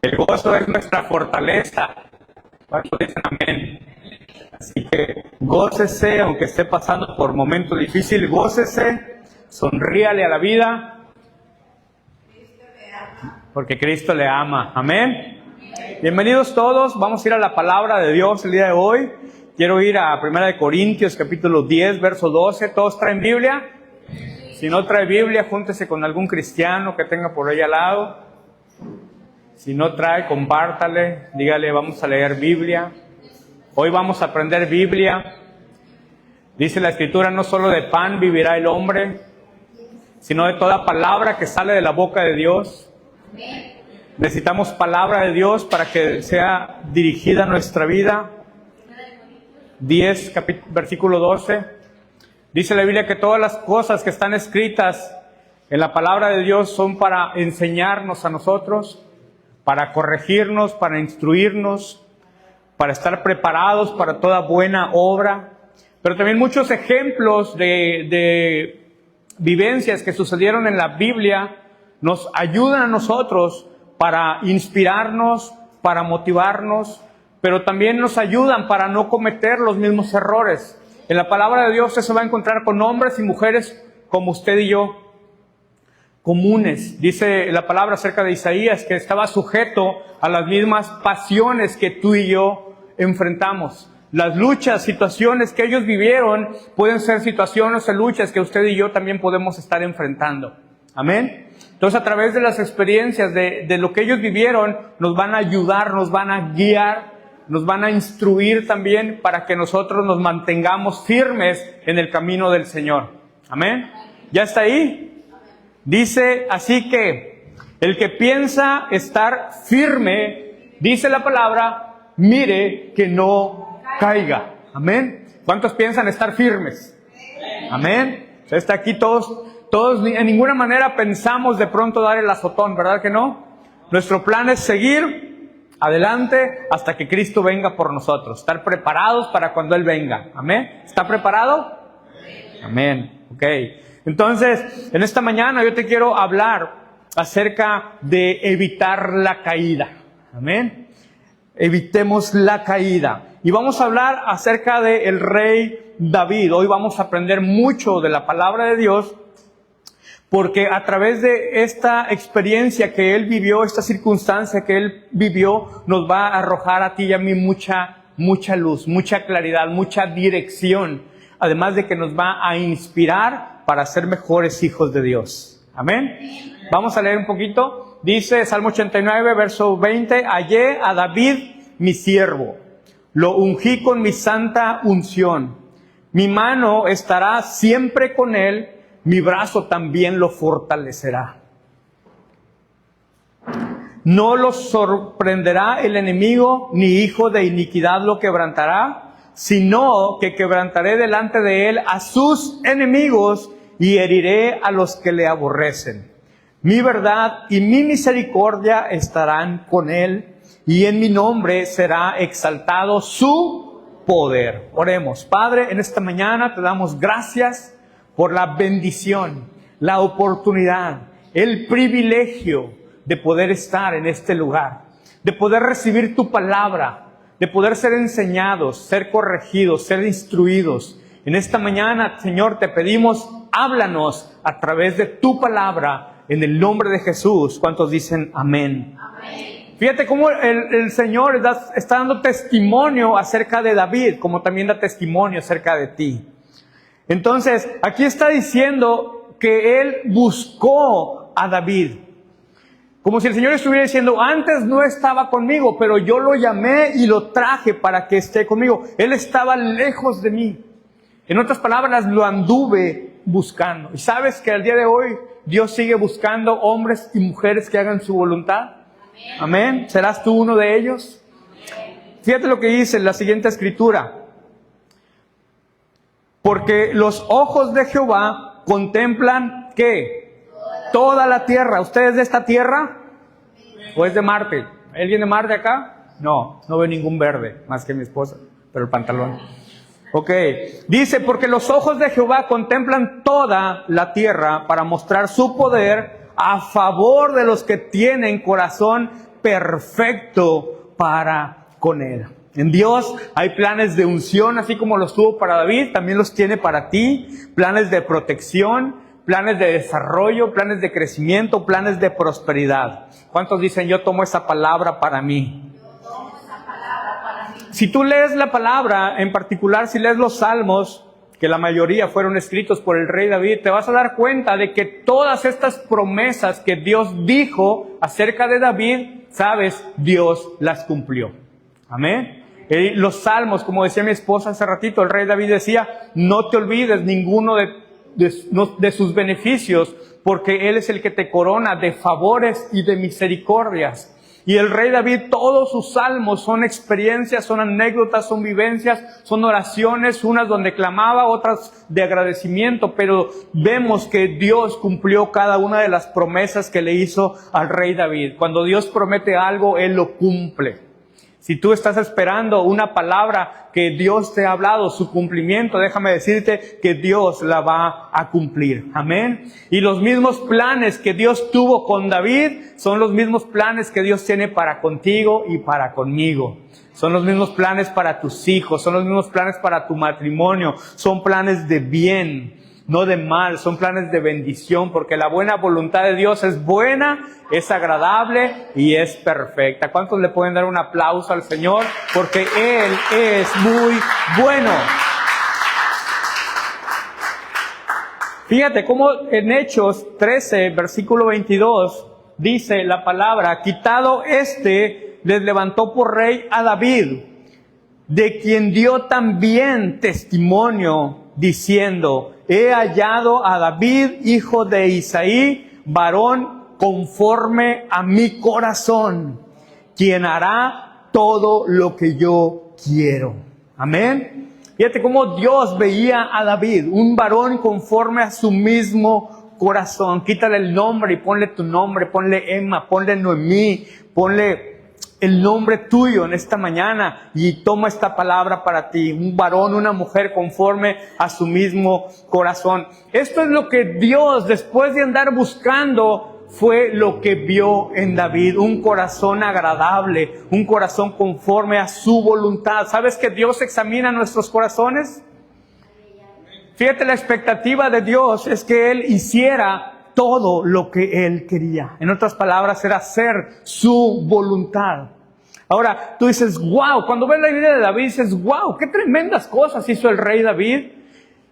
El gozo es nuestra fortaleza. ¿Cuántos dicen amén? Así que gócese, aunque esté pasando por momentos difíciles, gócese, sonríale a la vida, porque Cristo le ama. Amén. Bienvenidos todos, vamos a ir a la palabra de Dios el día de hoy. Quiero ir a 1 Corintios capítulo 10, verso 12. ¿Todos traen Biblia? Si no trae Biblia, júntese con algún cristiano que tenga por ahí al lado. Si no trae, compártale, dígale, vamos a leer Biblia. Hoy vamos a aprender Biblia. Dice la Escritura, no solo de pan vivirá el hombre, sino de toda palabra que sale de la boca de Dios. Necesitamos palabra de Dios para que sea dirigida nuestra vida. 10, versículo 12. Dice la Biblia que todas las cosas que están escritas en la palabra de Dios son para enseñarnos a nosotros, para corregirnos, para instruirnos, para estar preparados para toda buena obra. Pero también muchos ejemplos de vivencias que sucedieron en la Biblia nos ayudan a nosotros para inspirarnos, para motivarnos, pero también nos ayudan para no cometer los mismos errores. En la palabra de Dios usted se va a encontrar con hombres y mujeres como usted y yo, comunes. Dice la palabra acerca de Isaías que estaba sujeto a las mismas pasiones que tú y yo enfrentamos. Las luchas, situaciones que ellos vivieron pueden ser situaciones o luchas que usted y yo también podemos estar enfrentando. Amén. Entonces, a través de las experiencias de lo que ellos vivieron, nos van a ayudar, nos van a guiar, nos van a instruir también para que nosotros nos mantengamos firmes en el camino del Señor. Amén. ¿Ya está ahí? Dice, así que el que piensa estar firme, dice la palabra, mire que no caiga. Amén. ¿Cuántos piensan estar firmes? Amén. Está aquí todos en ninguna manera pensamos de pronto dar el azotón, ¿verdad que no? Nuestro plan es seguir adelante hasta que Cristo venga por nosotros. Estar preparados para cuando Él venga. Amén. ¿Está preparado? Amén. Ok. Entonces, en esta mañana yo te quiero hablar acerca de evitar la caída. Amén. Evitemos la caída. Y vamos a hablar acerca del rey David. Hoy vamos a aprender mucho de la palabra de Dios, porque a través de esta experiencia que él vivió, esta circunstancia que él vivió, nos va a arrojar a ti y a mí mucha luz, mucha claridad, mucha dirección. Además de que nos va a inspirar para ser mejores hijos de Dios. Amén. Vamos a leer un poquito. Dice Salmo 89, verso 20. Hallé a David, mi siervo. Lo ungí con mi santa unción. Mi mano estará siempre con él. Mi brazo también lo fortalecerá. No lo sorprenderá el enemigo, ni hijo de iniquidad lo quebrantará, sino que quebrantaré delante de él a sus enemigos y heriré a los que le aborrecen. Mi verdad y mi misericordia estarán con él, y en mi nombre será exaltado su poder. Oremos. Padre, en esta mañana te damos gracias por la bendición, la oportunidad, el privilegio de poder estar en este lugar, de poder recibir tu palabra, de poder ser enseñados, ser corregidos, ser instruidos. En esta mañana, Señor, te pedimos, háblanos a través de tu palabra, en el nombre de Jesús. ¿Cuántos dicen amén? Amén. Fíjate cómo el Señor está dando testimonio acerca de David, como también da testimonio acerca de ti. Entonces, aquí está diciendo que él buscó a David. Como si el Señor estuviera diciendo, antes no estaba conmigo, pero yo lo llamé y lo traje para que esté conmigo. Él estaba lejos de mí. En otras palabras, lo anduve buscando. ¿Y sabes que al día de hoy Dios sigue buscando hombres y mujeres que hagan su voluntad? Amén. ¿Serás tú uno de ellos? Fíjate lo que dice la siguiente escritura. Porque los ojos de Jehová contemplan, ¿qué? Toda la tierra. ¿Usted es de esta tierra? ¿O es de Marte? ¿Alguien de Marte acá? No veo ningún verde, más que mi esposa, pero el pantalón. Ok. Dice, porque los ojos de Jehová contemplan toda la tierra para mostrar su poder a favor de los que tienen corazón perfecto para con él. En Dios hay planes de unción, así como los tuvo para David, también los tiene para ti. Planes de protección, planes de desarrollo, planes de crecimiento, planes de prosperidad. ¿Cuántos dicen, yo tomo esa palabra para mí? Si tú lees la palabra, en particular si lees los salmos, que la mayoría fueron escritos por el rey David, te vas a dar cuenta de que todas estas promesas que Dios dijo acerca de David, sabes, Dios las cumplió. Amén. Los salmos, como decía mi esposa hace ratito, el rey David decía, no te olvides ninguno de sus beneficios, porque Él es el que te corona de favores y de misericordias. Y el rey David, todos sus salmos son experiencias, son anécdotas, son vivencias, son oraciones, unas donde clamaba, otras de agradecimiento, pero vemos que Dios cumplió cada una de las promesas que le hizo al rey David. Cuando Dios promete algo, Él lo cumple. Si tú estás esperando una palabra que Dios te ha hablado, su cumplimiento, déjame decirte que Dios la va a cumplir. Amén. Y los mismos planes que Dios tuvo con David son los mismos planes que Dios tiene para contigo y para conmigo. Son los mismos planes para tus hijos, son los mismos planes para tu matrimonio, son planes de bien, no de mal, son planes de bendición, porque la buena voluntad de Dios es buena, es agradable y es perfecta. ¿Cuántos le pueden dar un aplauso al Señor? Porque Él es muy bueno. Fíjate cómo en Hechos 13, versículo 22, dice la palabra, quitado les levantó por rey a David, de quien dio también testimonio, diciendo, he hallado a David, hijo de Isaí, varón conforme a mi corazón, quien hará todo lo que yo quiero. Amén. Fíjate cómo Dios veía a David, un varón conforme a su mismo corazón. Quítale el nombre y ponle tu nombre, ponle Emma, ponle Noemí, ponle el nombre tuyo en esta mañana y toma esta palabra para ti. Un varón, una mujer conforme a su mismo corazón. Esto es lo que Dios, después de andar buscando, fue lo que vio en David. Un corazón agradable, un corazón conforme a su voluntad. ¿Sabes que Dios examina nuestros corazones? Fíjate, la expectativa de Dios es que Él hiciera todo lo que Él quería. En otras palabras, era hacer su voluntad. Ahora, tú dices, wow, cuando ves la vida de David, dices, wow, qué tremendas cosas hizo el rey David.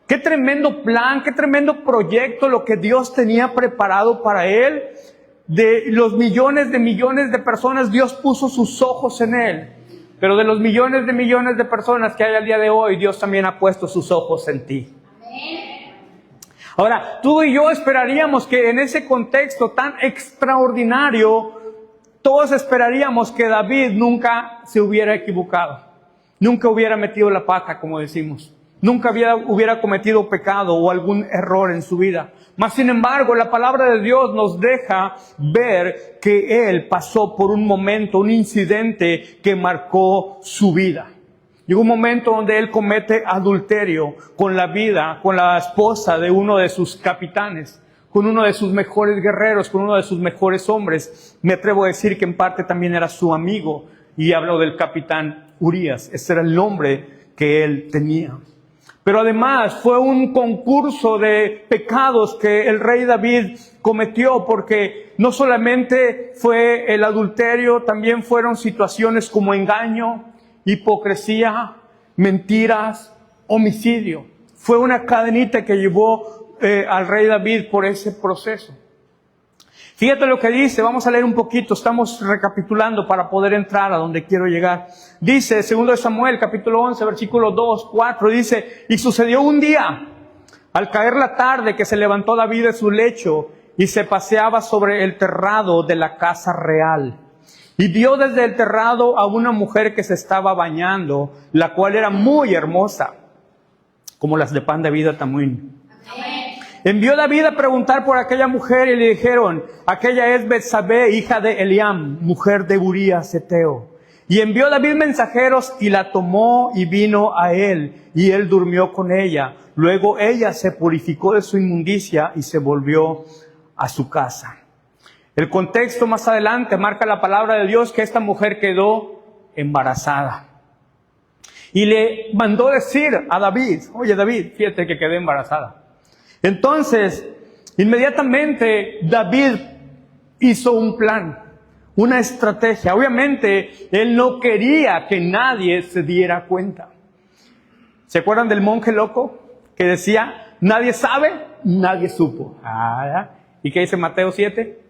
Qué tremendo plan, qué tremendo proyecto lo que Dios tenía preparado para él. De los millones de personas, Dios puso sus ojos en él. Pero de los millones de personas que hay al día de hoy, Dios también ha puesto sus ojos en ti. Ahora, tú y yo esperaríamos que en ese contexto tan extraordinario, todos esperaríamos que David nunca se hubiera equivocado. Nunca hubiera metido la pata, como decimos. Nunca hubiera cometido pecado o algún error en su vida. Mas, sin embargo, la palabra de Dios nos deja ver que él pasó por un momento, un incidente que marcó su vida. Llegó un momento donde él comete adulterio con la esposa de uno de sus capitanes, con uno de sus mejores guerreros, con uno de sus mejores hombres. Me atrevo a decir que en parte también era su amigo, y hablo del capitán Urías. Ese era el nombre que él tenía. Pero además fue un concurso de pecados que el rey David cometió, porque no solamente fue el adulterio, también fueron situaciones como engaño, hipocresía, mentiras, homicidio. Fue una cadenita que llevó al rey David por ese proceso. Fíjate lo que dice, vamos a leer un poquito, estamos recapitulando para poder entrar a donde quiero llegar. Dice, 2 Samuel, capítulo 11, versículo 2, 4, dice, y sucedió un día, al caer la tarde, que se levantó David de su lecho y se paseaba sobre el terrado de la casa real. Y vio desde el terrado a una mujer que se estaba bañando, la cual era muy hermosa, como las de pan de vida también. Envió David a preguntar por aquella mujer y le dijeron, aquella es Betsabé, hija de Eliam, mujer de Urías Heteo. Y envió David mensajeros y la tomó y vino a él, y él durmió con ella. Luego ella se purificó de su inmundicia y se volvió a su casa. El contexto más adelante marca la palabra de Dios que esta mujer quedó embarazada. Y le mandó decir a David, oye David, fíjate que quedé embarazada. Entonces, inmediatamente David hizo un plan, una estrategia. Obviamente, él no quería que nadie se diera cuenta. ¿Se acuerdan del monje loco que decía, nadie sabe, nadie supo? ¿Y qué dice Mateo 7?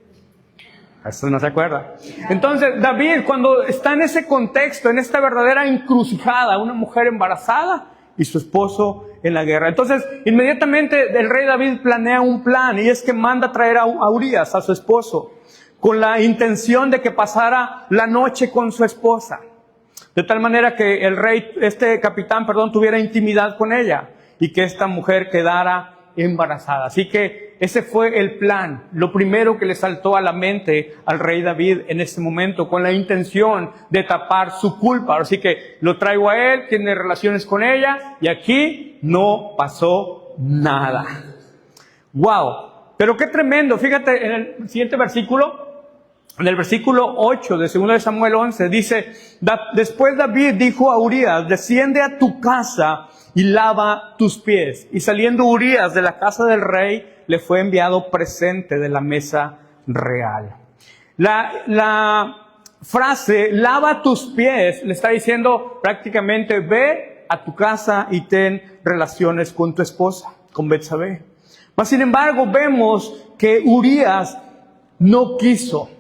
Eso no se acuerda. Entonces, David, cuando está en ese contexto, en esta verdadera encrucijada, una mujer embarazada y su esposo en la guerra. Entonces, inmediatamente el rey David planea un plan, y es que manda a traer a Urías, a su esposo, con la intención de que pasara la noche con su esposa. De tal manera que el rey, capitán, tuviera intimidad con ella y que esta mujer quedara embarazada. Así que ese fue el plan, lo primero que le saltó a la mente al rey David en ese momento, con la intención de tapar su culpa. Así que lo traigo a él, tiene relaciones con ella y aquí no pasó nada. ¡Wow! Pero qué tremendo. Fíjate en el siguiente versículo. En el versículo 8 de 2 de Samuel 11 dice, después David dijo a Urías, desciende a tu casa y lava tus pies. Y saliendo Urías de la casa del rey, le fue enviado presente de la mesa real. La frase, lava tus pies, le está diciendo prácticamente, ve a tu casa y ten relaciones con tu esposa, con Betsabé. Mas sin embargo, vemos que Urías no quiso.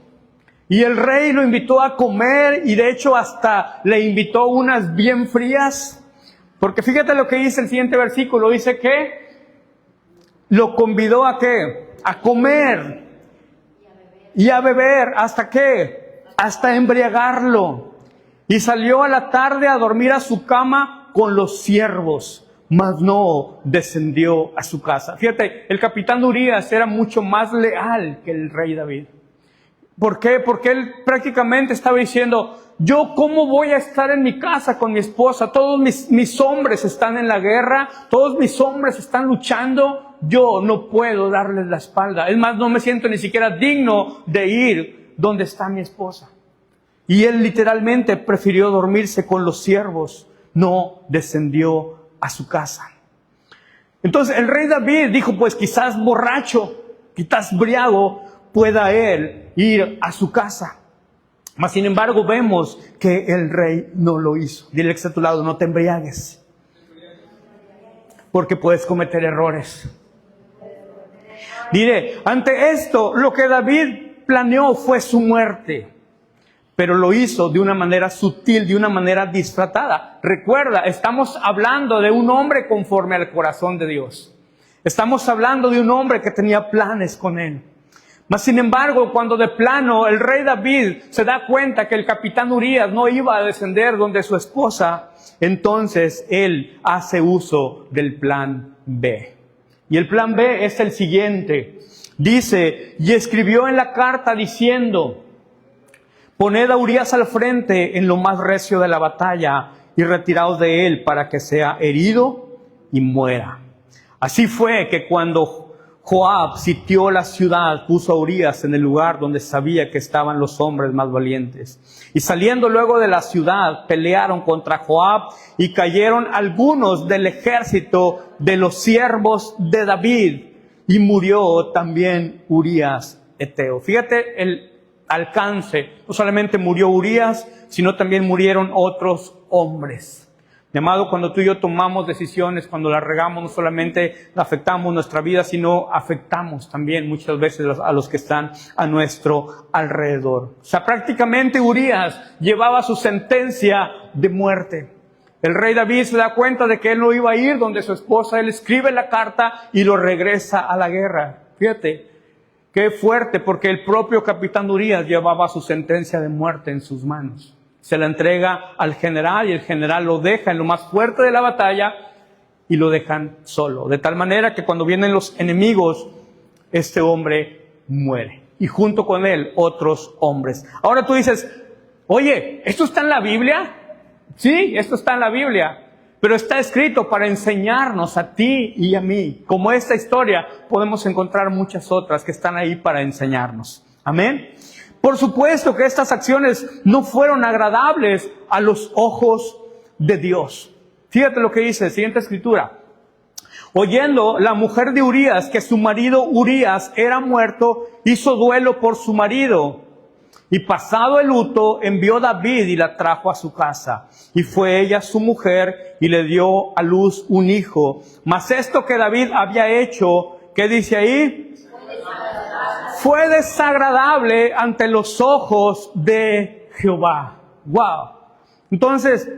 Y el rey lo invitó a comer y de hecho hasta le invitó unas bien frías. Porque fíjate lo que dice el siguiente versículo. Dice que lo convidó a ¿qué? A comer y a beber. ¿Hasta qué? Hasta embriagarlo. Y salió a la tarde a dormir a su cama con los siervos, mas no descendió a su casa. Fíjate, el capitán Urías era mucho más leal que el rey David. ¿Por qué? Porque él prácticamente estaba diciendo, yo cómo voy a estar en mi casa con mi esposa, todos mis hombres están en la guerra, todos mis hombres están luchando, yo no puedo darles la espalda. Es más, no me siento ni siquiera digno de ir donde está mi esposa. Y él literalmente prefirió dormirse con los siervos, no descendió a su casa. Entonces el rey David dijo, pues quizás borracho, quizás briago, pueda él ir a su casa. Mas sin embargo vemos que el rey no lo hizo. Dile que está a tu lado, no te embriagues, porque puedes cometer errores. Diré, ante esto, lo que David planeó fue su muerte, pero lo hizo de una manera sutil, de una manera disfrazada. Recuerda, estamos hablando de un hombre conforme al corazón de Dios. Estamos hablando de un hombre que tenía planes con él. Mas sin embargo, cuando de plano el rey David se da cuenta que el capitán Urías no iba a descender donde su esposa, entonces él hace uso del plan B. Y el plan B es el siguiente. Dice, y escribió en la carta diciendo, poned a Urías al frente en lo más recio de la batalla y retiraos de él para que sea herido y muera. Así fue que cuando Joab sitió la ciudad, puso a Urías en el lugar donde sabía que estaban los hombres más valientes. Y saliendo luego de la ciudad, pelearon contra Joab y cayeron algunos del ejército de los siervos de David. Y murió también Urías heteo. Fíjate el alcance. No solamente murió Urías, sino también murieron otros hombres. Mi amado, cuando tú y yo tomamos decisiones, cuando las regamos, no solamente afectamos nuestra vida, sino afectamos también muchas veces a los que están a nuestro alrededor. O sea, prácticamente Urías llevaba su sentencia de muerte. El rey David se da cuenta de que él no iba a ir donde su esposa, él escribe la carta y lo regresa a la guerra. Fíjate, qué fuerte, porque el propio capitán Urías llevaba su sentencia de muerte en sus manos. Se la entrega al general y el general lo deja en lo más fuerte de la batalla y lo dejan solo. De tal manera que cuando vienen los enemigos, este hombre muere. Y junto con él otros hombres. Ahora tú dices, oye, ¿esto está en la Biblia? Sí, esto está en la Biblia. Pero está escrito para enseñarnos a ti y a mí. Como esta historia, podemos encontrar muchas otras que están ahí para enseñarnos. Amén. Por supuesto que estas acciones no fueron agradables a los ojos de Dios. Fíjate lo que dice, siguiente escritura. Oyendo la mujer de Urías que su marido Urías era muerto, hizo duelo por su marido. Y pasado el luto, envió David y la trajo a su casa. Y fue ella su mujer y le dio a luz un hijo. Mas esto que David había hecho, ¿qué dice ahí? Fue desagradable ante los ojos de Jehová. Wow. Entonces,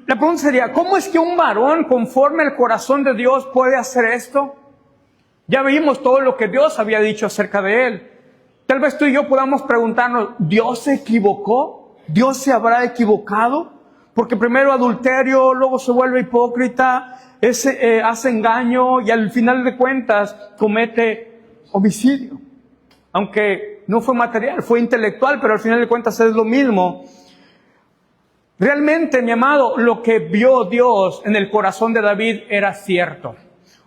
la pregunta sería, ¿cómo es que un varón conforme al corazón de Dios puede hacer esto? Ya vimos todo lo que Dios había dicho acerca de él. Tal vez tú y yo podamos preguntarnos, ¿Dios se equivocó? ¿Dios se habrá equivocado? Porque primero adulterio, luego se vuelve hipócrita, hace engaño y al final de cuentas comete homicidio. Aunque no fue material, fue intelectual, pero al final de cuentas es lo mismo. Realmente, mi amado, lo que vio Dios en el corazón de David era cierto.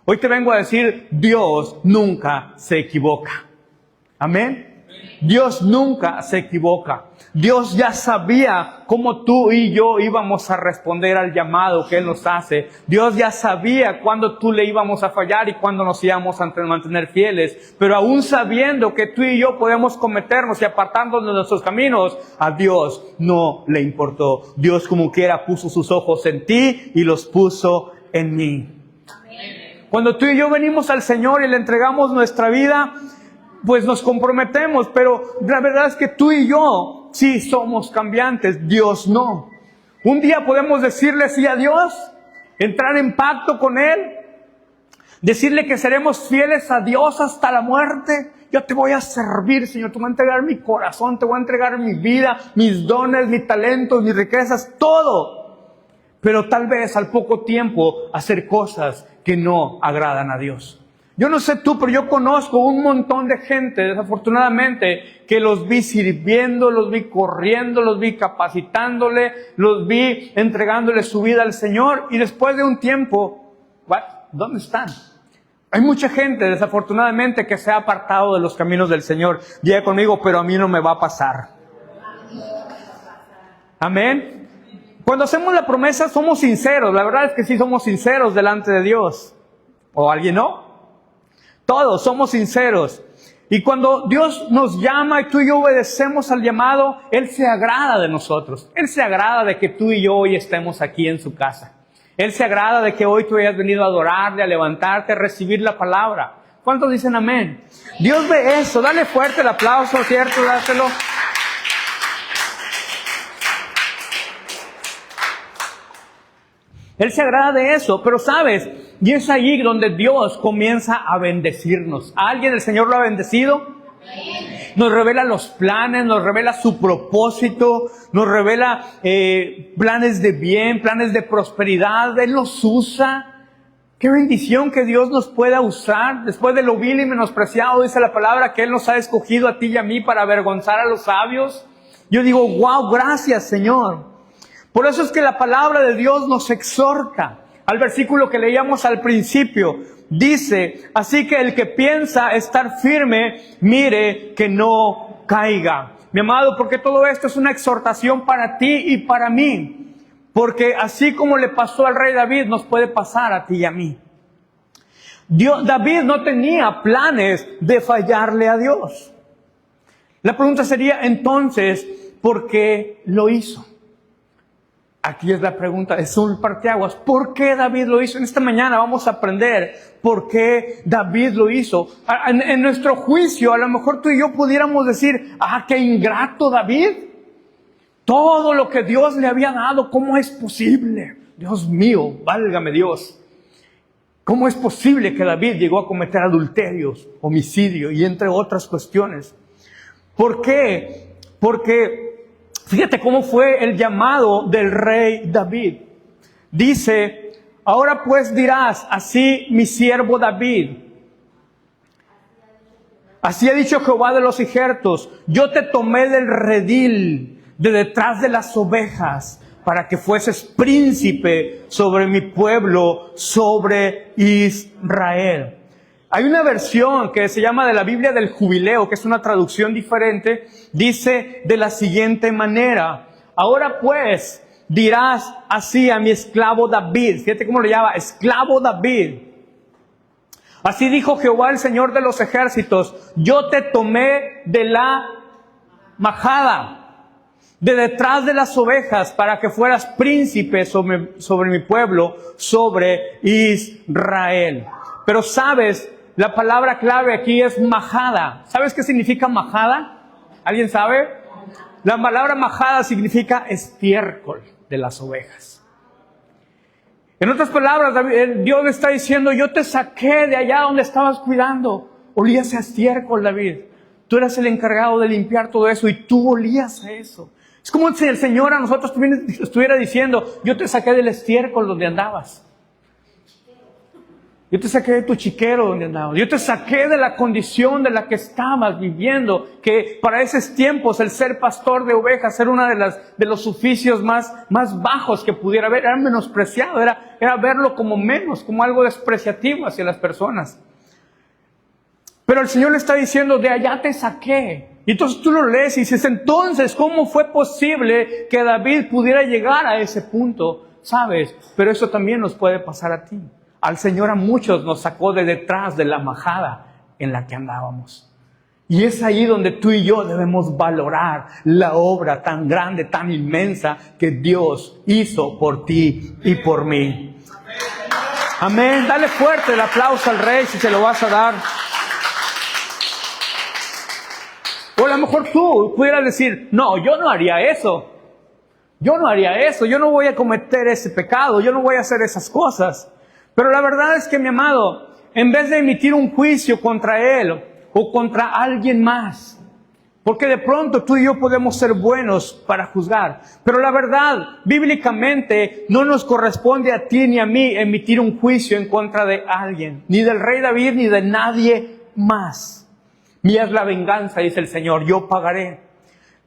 Hoy te vengo a decir, Dios nunca se equivoca. Amén. Dios nunca se equivoca. Dios ya sabía cómo tú y yo íbamos a responder al llamado que Él nos hace. Dios ya sabía cuándo tú le íbamos a fallar y cuándo nos íbamos a mantener fieles. Pero aún sabiendo que tú y yo podemos cometernos y apartarnos de nuestros caminos, a Dios no le importó. Dios como quiera puso sus ojos en ti y los puso en mí. Cuando tú y yo venimos al Señor y le entregamos nuestra vida, pues nos comprometemos, pero la verdad es que tú y yo sí somos cambiantes, Dios no. Un día podemos decirle sí a Dios, entrar en pacto con Él, decirle que seremos fieles a Dios hasta la muerte. Yo te voy a servir, Señor, te voy a entregar mi corazón, te voy a entregar mi vida, mis dones, mis talentos, mis riquezas, todo. Pero tal vez al poco tiempo hacer cosas que no agradan a Dios. Yo no sé tú, pero yo conozco un montón de gente, desafortunadamente, que los vi sirviendo, los vi corriendo, los vi capacitándole, los vi entregándole su vida al Señor y después de un tiempo, ¿dónde están? Hay mucha gente, desafortunadamente, que se ha apartado de los caminos del Señor. Diga conmigo, pero a mí no me va a pasar. Amén. Cuando hacemos la promesa somos sinceros, la verdad es que sí somos sinceros delante de Dios. ¿O alguien no? Todos somos sinceros. Y cuando Dios nos llama y tú y yo obedecemos al llamado, Él se agrada de nosotros. Él se agrada de que tú y yo hoy estemos aquí en su casa. Él se agrada de que hoy tú hayas venido a adorarle, a levantarte, a recibir la palabra. ¿Cuántos dicen amén? Dios ve eso. Dale fuerte el aplauso, ¿cierto? Dáselo. Él se agrada de eso, pero ¿sabes? Y es allí donde Dios comienza a bendecirnos. ¿A alguien el Señor lo ha bendecido? Nos revela los planes, nos revela su propósito, nos revela planes de bien, planes de prosperidad. Él los usa. Qué bendición que Dios nos pueda usar. Después de lo vil y menospreciado, dice la palabra que Él nos ha escogido a ti y a mí para avergonzar a los sabios. Yo digo, wow, gracias Señor. Por eso es que la palabra de Dios nos exhorta. Al versículo que leíamos al principio, dice, así que el que piensa estar firme, mire que no caiga. Mi amado, porque todo esto es una exhortación para ti y para mí. Porque así como le pasó al rey David, nos puede pasar a ti y a mí. David no tenía planes de fallarle a Dios. La pregunta sería entonces, ¿por qué lo hizo? Aquí es la pregunta, es un parteaguas. ¿Por qué David lo hizo? En esta mañana vamos a aprender por qué David lo hizo. En nuestro juicio, a lo mejor tú y yo pudiéramos decir, qué ingrato David. Todo lo que Dios le había dado, ¿cómo es posible? Dios mío, válgame Dios. ¿Cómo es posible que David llegó a cometer adulterios, homicidio y entre otras cuestiones? ¿Por qué? Porque fíjate cómo fue el llamado del rey David. Dice, ahora pues dirás, así mi siervo David. Así ha dicho Jehová de los ejércitos, yo te tomé del redil, de detrás de las ovejas, para que fueses príncipe sobre mi pueblo, sobre Israel. Hay una versión que se llama de la Biblia del Jubileo, que es una traducción diferente, dice de la siguiente manera: ahora pues dirás así a mi esclavo David. Fíjate cómo lo llama, esclavo David. Así dijo Jehová, el Señor de los ejércitos: yo te tomé de la majada, de detrás de las ovejas, para que fueras príncipe sobre mi pueblo, sobre Israel. Pero sabes, la palabra clave aquí es majada. ¿Sabes qué significa majada? ¿Alguien sabe? La palabra majada significa estiércol de las ovejas. En otras palabras, Dios le está diciendo: yo te saqué de allá donde estabas cuidando. Olías a estiércol, David. Tú eras el encargado de limpiar todo eso y tú olías a eso. Es como si el Señor a nosotros estuviera diciendo: yo te saqué del estiércol donde andabas. Yo te saqué de tu chiquero donde andabas. Yo te saqué de la condición de la que estabas viviendo. Que para esos tiempos el ser pastor de ovejas era uno de los oficios más bajos que pudiera haber. Era menospreciado. Era verlo como menos, como algo despreciativo hacia las personas. Pero el Señor le está diciendo: de allá te saqué. Y entonces tú lo lees y dices: entonces, ¿cómo fue posible que David pudiera llegar a ese punto? ¿Sabes? Pero eso también nos puede pasar a ti. Al Señor a muchos nos sacó de detrás de la majada en la que andábamos. Y es ahí donde tú y yo debemos valorar la obra tan grande, tan inmensa que Dios hizo por ti y por mí. Amén. Dale fuerte el aplauso al Rey si se lo vas a dar. O a lo mejor tú pudieras decir: no, yo no haría eso. Yo no haría eso. Yo no voy a cometer ese pecado. Yo no voy a hacer esas cosas. Pero la verdad es que, mi amado, en vez de emitir un juicio contra él o contra alguien más, porque de pronto tú y yo podemos ser buenos para juzgar, pero la verdad, bíblicamente, no nos corresponde a ti ni a mí emitir un juicio en contra de alguien, ni del rey David, ni de nadie más. Mía es la venganza, dice el Señor, yo pagaré.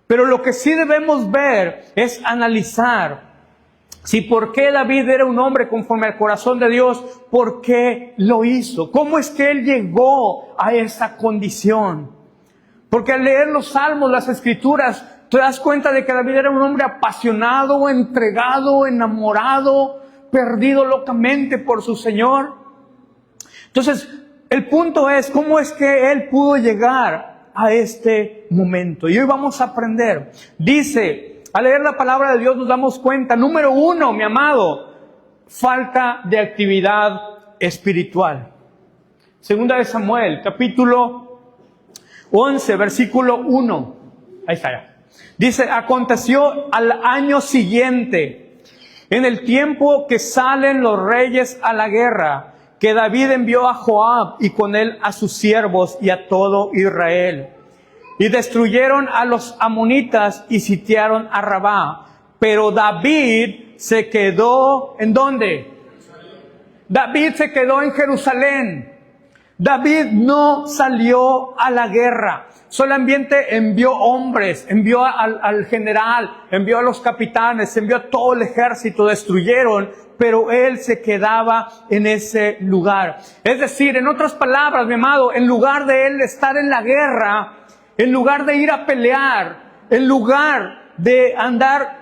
Pero lo que sí debemos ver es analizar si por qué David era un hombre conforme al corazón de Dios, por qué lo hizo, cómo es que él llegó a esa condición. Porque al leer los salmos, las escrituras, te das cuenta de que David era un hombre apasionado, entregado, enamorado, perdido locamente por su Señor. Entonces, el punto es, ¿cómo es que él pudo llegar a este momento? Y hoy vamos a aprender. Dice, al leer la palabra de Dios nos damos cuenta, número 1, mi amado, falta de actividad espiritual. Segunda de Samuel, capítulo 11, versículo 1. Ahí está ya. Dice: aconteció al año siguiente, en el tiempo que salen los reyes a la guerra, que David envió a Joab y con él a sus siervos y a todo Israel. Y destruyeron a los amonitas y sitiaron a Rabá. Pero David se quedó, ¿en dónde? David se quedó en Jerusalén. David no salió a la guerra. Solamente envió hombres, envió al general, envió a los capitanes, envió a todo el ejército, destruyeron, pero él se quedaba en ese lugar. Es decir, en otras palabras, mi amado, en lugar de él estar en la guerra, en lugar de ir a pelear, en lugar de andar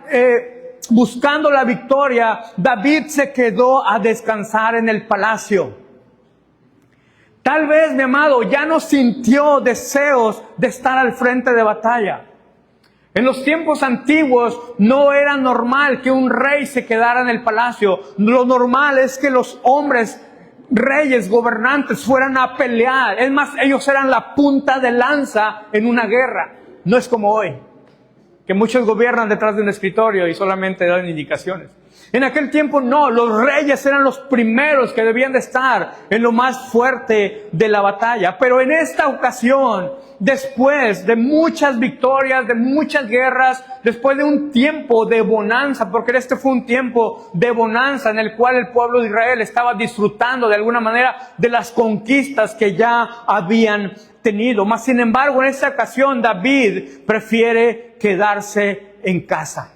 buscando la victoria, David se quedó a descansar en el palacio. Tal vez, mi amado, ya no sintió deseos de estar al frente de batalla. En los tiempos antiguos no era normal que un rey se quedara en el palacio. Lo normal es que los hombres, reyes, gobernantes, fueran a pelear. Es más, ellos eran la punta de lanza en una guerra. No es como hoy, que muchos gobiernan detrás de un escritorio y solamente dan indicaciones. En aquel tiempo no, los reyes eran los primeros que debían de estar en lo más fuerte de la batalla. Pero en esta ocasión, después de muchas victorias, de muchas guerras, después de un tiempo de bonanza, porque este fue un tiempo de bonanza en el cual el pueblo de Israel estaba disfrutando de alguna manera de las conquistas que ya habían tenido. Mas sin embargo, en esta ocasión David prefiere quedarse en casa.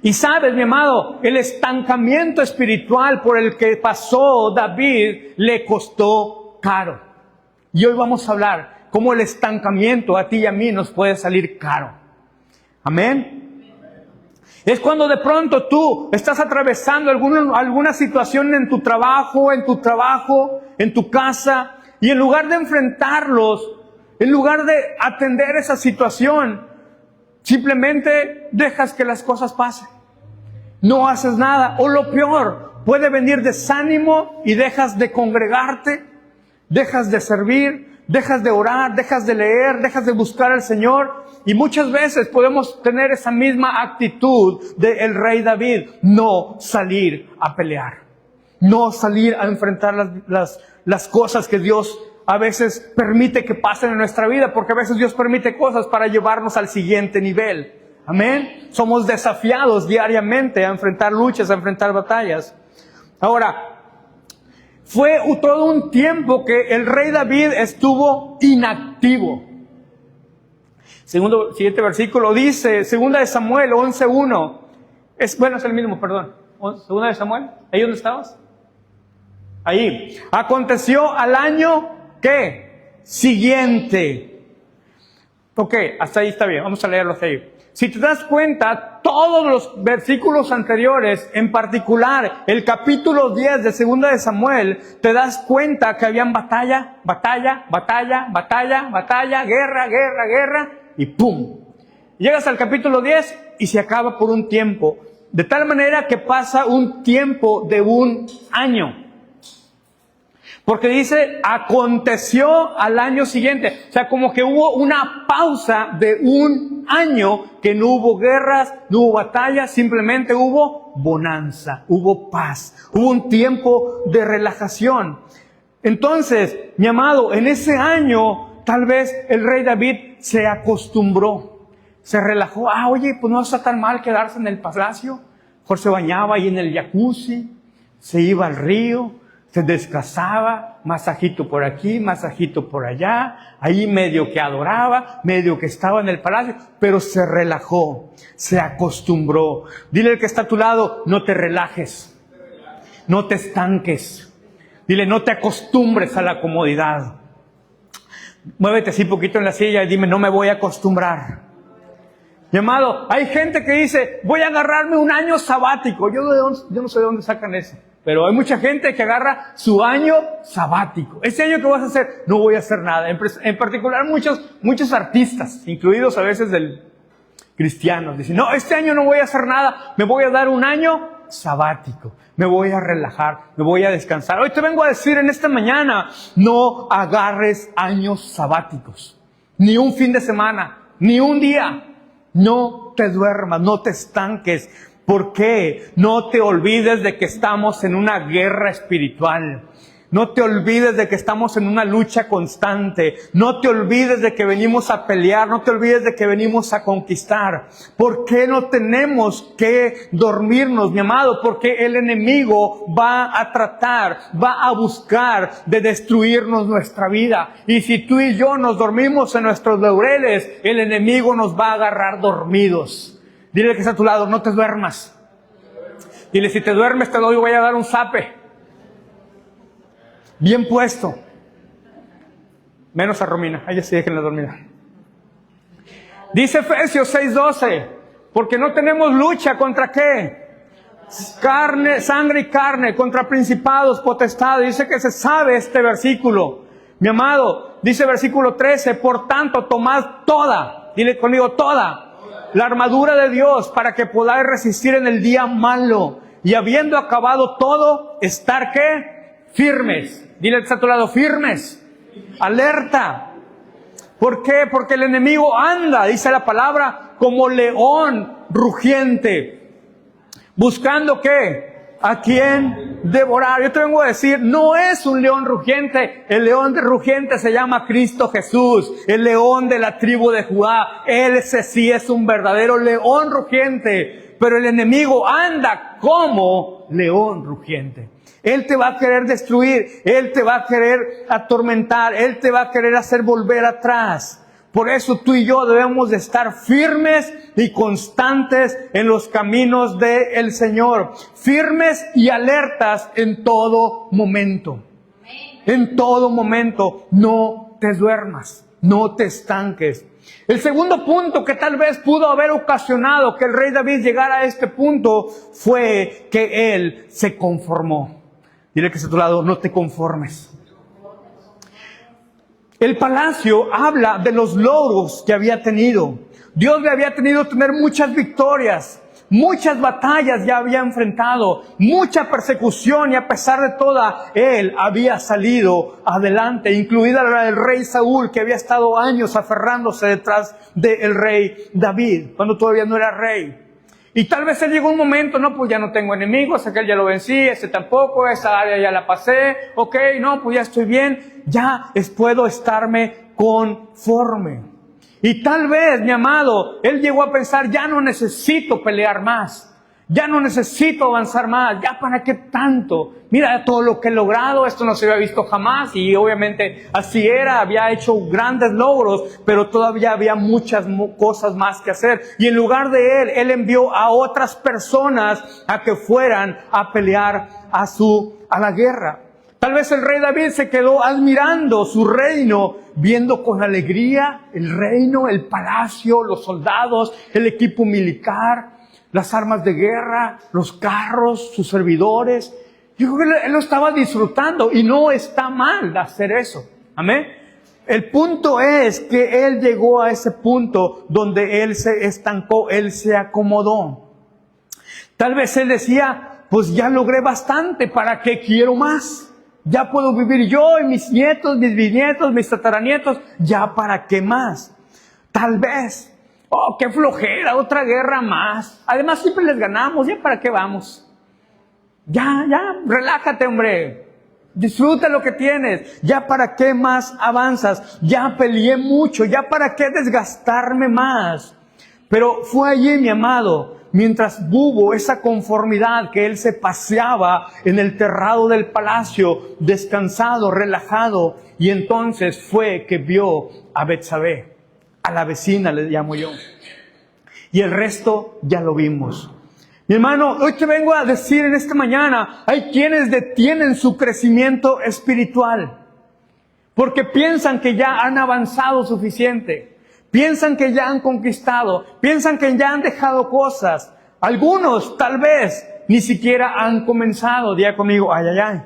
Y sabes, mi amado, el estancamiento espiritual por el que pasó David le costó caro. Y hoy vamos a hablar cómo el estancamiento a ti y a mí nos puede salir caro. Amén. Es cuando de pronto tú estás atravesando alguna situación en tu trabajo, en tu casa, y en lugar de enfrentarlos, en lugar de atender esa situación, simplemente dejas que las cosas pasen. No haces nada. O lo peor, puede venir desánimo y dejas de congregarte, dejas de servir, dejas de orar, dejas de leer, dejas de buscar al Señor. Y muchas veces podemos tener esa misma actitud del rey David. No salir a pelear. No salir a enfrentar las cosas que Dios a veces permite que pasen en nuestra vida. Porque a veces Dios permite cosas para llevarnos al siguiente nivel. Amén. Somos desafiados diariamente a enfrentar luchas, a enfrentar batallas. Ahora, fue todo un tiempo que el rey David estuvo inactivo. Siguiente versículo dice, 2 de Samuel 11:1. Es el mismo, perdón. 2 de Samuel, ¿ahí dónde estabas? Ahí. Aconteció al año, ¿qué? Siguiente. Ok, hasta ahí está bien, vamos a leerlo hasta ahí. Si te das cuenta, todos los versículos anteriores, en particular el capítulo 10 de 2 de Samuel, te das cuenta que habían batalla, guerra, y ¡pum! Llegas al capítulo 10 y se acaba por un tiempo. De tal manera que pasa un tiempo de un año. Porque dice, aconteció al año siguiente. O sea, como que hubo una pausa de un año que no hubo guerras, no hubo batallas, simplemente hubo bonanza, hubo paz, hubo un tiempo de relajación. Entonces, mi amado, en ese año, tal vez el rey David se acostumbró, se relajó. Oye, pues no está tan mal quedarse en el palacio. Mejor se bañaba ahí en el jacuzzi, se iba al río, se descansaba, masajito por aquí, masajito por allá, ahí medio que adoraba, medio que estaba en el palacio, pero se relajó, se acostumbró. Dile al que está a tu lado, no te relajes, no te estanques. Dile, no te acostumbres a la comodidad. Muévete así poquito en la silla y dime, no me voy a acostumbrar. Mi amado, hay gente que dice, voy a agarrarme un año sabático. Yo no sé de dónde sacan eso. Pero hay mucha gente que agarra su año sabático. Ese año que vas a hacer, no voy a hacer nada. En particular muchos artistas, incluidos a veces cristianos, dicen, no, este año no voy a hacer nada, me voy a dar un año sabático. Me voy a relajar, me voy a descansar. Hoy te vengo a decir en esta mañana, no agarres años sabáticos. Ni un fin de semana, ni un día. No te duermas, no te estanques. ¿Por qué? No te olvides de que estamos en una guerra espiritual. No te olvides de que estamos en una lucha constante. No te olvides de que venimos a pelear. No te olvides de que venimos a conquistar. ¿Por qué no tenemos que dormirnos, mi amado? Porque el enemigo va a tratar, va a buscar de destruirnos nuestra vida. Y si tú y yo nos dormimos en nuestros laureles, el enemigo nos va a agarrar dormidos. Dile que está a tu lado, no te duermas. Dile, si te duermes voy a dar un zape. Bien puesto. Menos a Romina, a ella sí déjenla dormir. Dice Efesios 6:12, porque no tenemos lucha contra ¿qué? Sangre y carne, contra principados, potestades. Dice que se sabe este versículo. Mi amado, dice versículo 13, por tanto tomad toda, dile conmigo toda, la armadura de Dios para que podáis resistir en el día malo. Y habiendo acabado todo, estar ¿qué? Firmes. Dile que está a tu lado, firmes. Alerta. ¿Por qué? Porque el enemigo anda, dice la palabra, como león rugiente. Buscando ¿qué? ¿A quién devorar? Yo te vengo a decir, no es un león rugiente. El león rugiente se llama Cristo Jesús, el león de la tribu de Judá. Ese sí es un verdadero león rugiente. Pero el enemigo anda como león rugiente. Él te va a querer destruir, Él te va a querer atormentar, Él te va a querer hacer volver atrás. Por eso tú y yo debemos de estar firmes y constantes en los caminos del Señor. Firmes y alertas en todo momento. En todo momento, no te duermas, no te estanques. El segundo punto que tal vez pudo haber ocasionado que el rey David llegara a este punto fue que él se conformó. Dile que está a tu lado, no te conformes. El palacio habla de los logros que había tenido. Dios le había tenido tener muchas victorias. Muchas batallas ya había enfrentado, mucha persecución, y a pesar de toda, él había salido adelante, incluida la del rey Saúl, que había estado años aferrándose detrás del rey David, cuando todavía no era rey. Y tal vez él llegó un momento, no, pues ya no tengo enemigos, aquel ya lo vencí, ese tampoco, esa área ya la pasé, ok, no, pues ya estoy bien, ya puedo estarme conforme. Y tal vez, mi amado, él llegó a pensar, ya no necesito pelear más, ya no necesito avanzar más, ya para qué tanto. Mira todo lo que he logrado, esto no se había visto jamás, y obviamente así era, había hecho grandes logros, pero todavía había muchas cosas más que hacer. Y en lugar de él envió a otras personas a que fueran a pelear a la guerra. Tal vez el rey David se quedó admirando su reino, viendo con alegría el reino, el palacio, los soldados, el equipo militar, las armas de guerra, los carros, sus servidores. Yo creo que él lo estaba disfrutando y no está mal hacer eso. Amén. El punto es que él llegó a ese punto donde él se estancó, él se acomodó. Tal vez él decía, pues ya logré bastante, ¿para qué quiero más? Ya puedo vivir yo y mis nietos, mis bisnietos, mis tataranietos. ¿Ya para qué más? Tal vez. Oh, qué flojera, otra guerra más. Además siempre les ganamos. ¿Ya para qué vamos? Ya, relájate, hombre. Disfruta lo que tienes. ¿Ya para qué más avanzas? Ya peleé mucho. ¿Ya para qué desgastarme más? Pero fue allí, mi amado, mientras hubo esa conformidad, que él se paseaba en el terrado del palacio, descansado, relajado, y entonces fue que vio a Betsabé, a la vecina le llamo yo. Y el resto ya lo vimos. Mi hermano, hoy te vengo a decir en esta mañana, hay quienes detienen su crecimiento espiritual, porque piensan que ya han avanzado suficiente. Piensan que ya han conquistado, piensan que ya han dejado cosas. Algunos tal vez ni siquiera han comenzado. Diga conmigo, ay, ay, ay.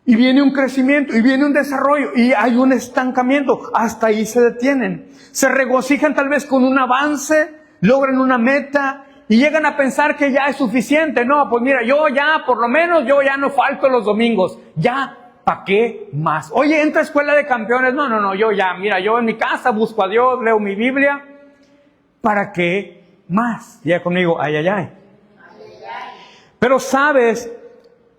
Y viene un crecimiento, y viene un desarrollo, y hay un estancamiento. Hasta ahí se detienen. Se regocijan tal vez con un avance, logran una meta, y llegan a pensar que ya es suficiente. No, pues mira, yo ya, por lo menos, yo ya no falto los domingos. Ya. ¿Para qué más? Oye, entra a escuela de campeones. No, yo ya, mira, yo en mi casa busco a Dios, leo mi Biblia. ¿Para qué más? Ya conmigo, ay, ay, ay. Pero sabes,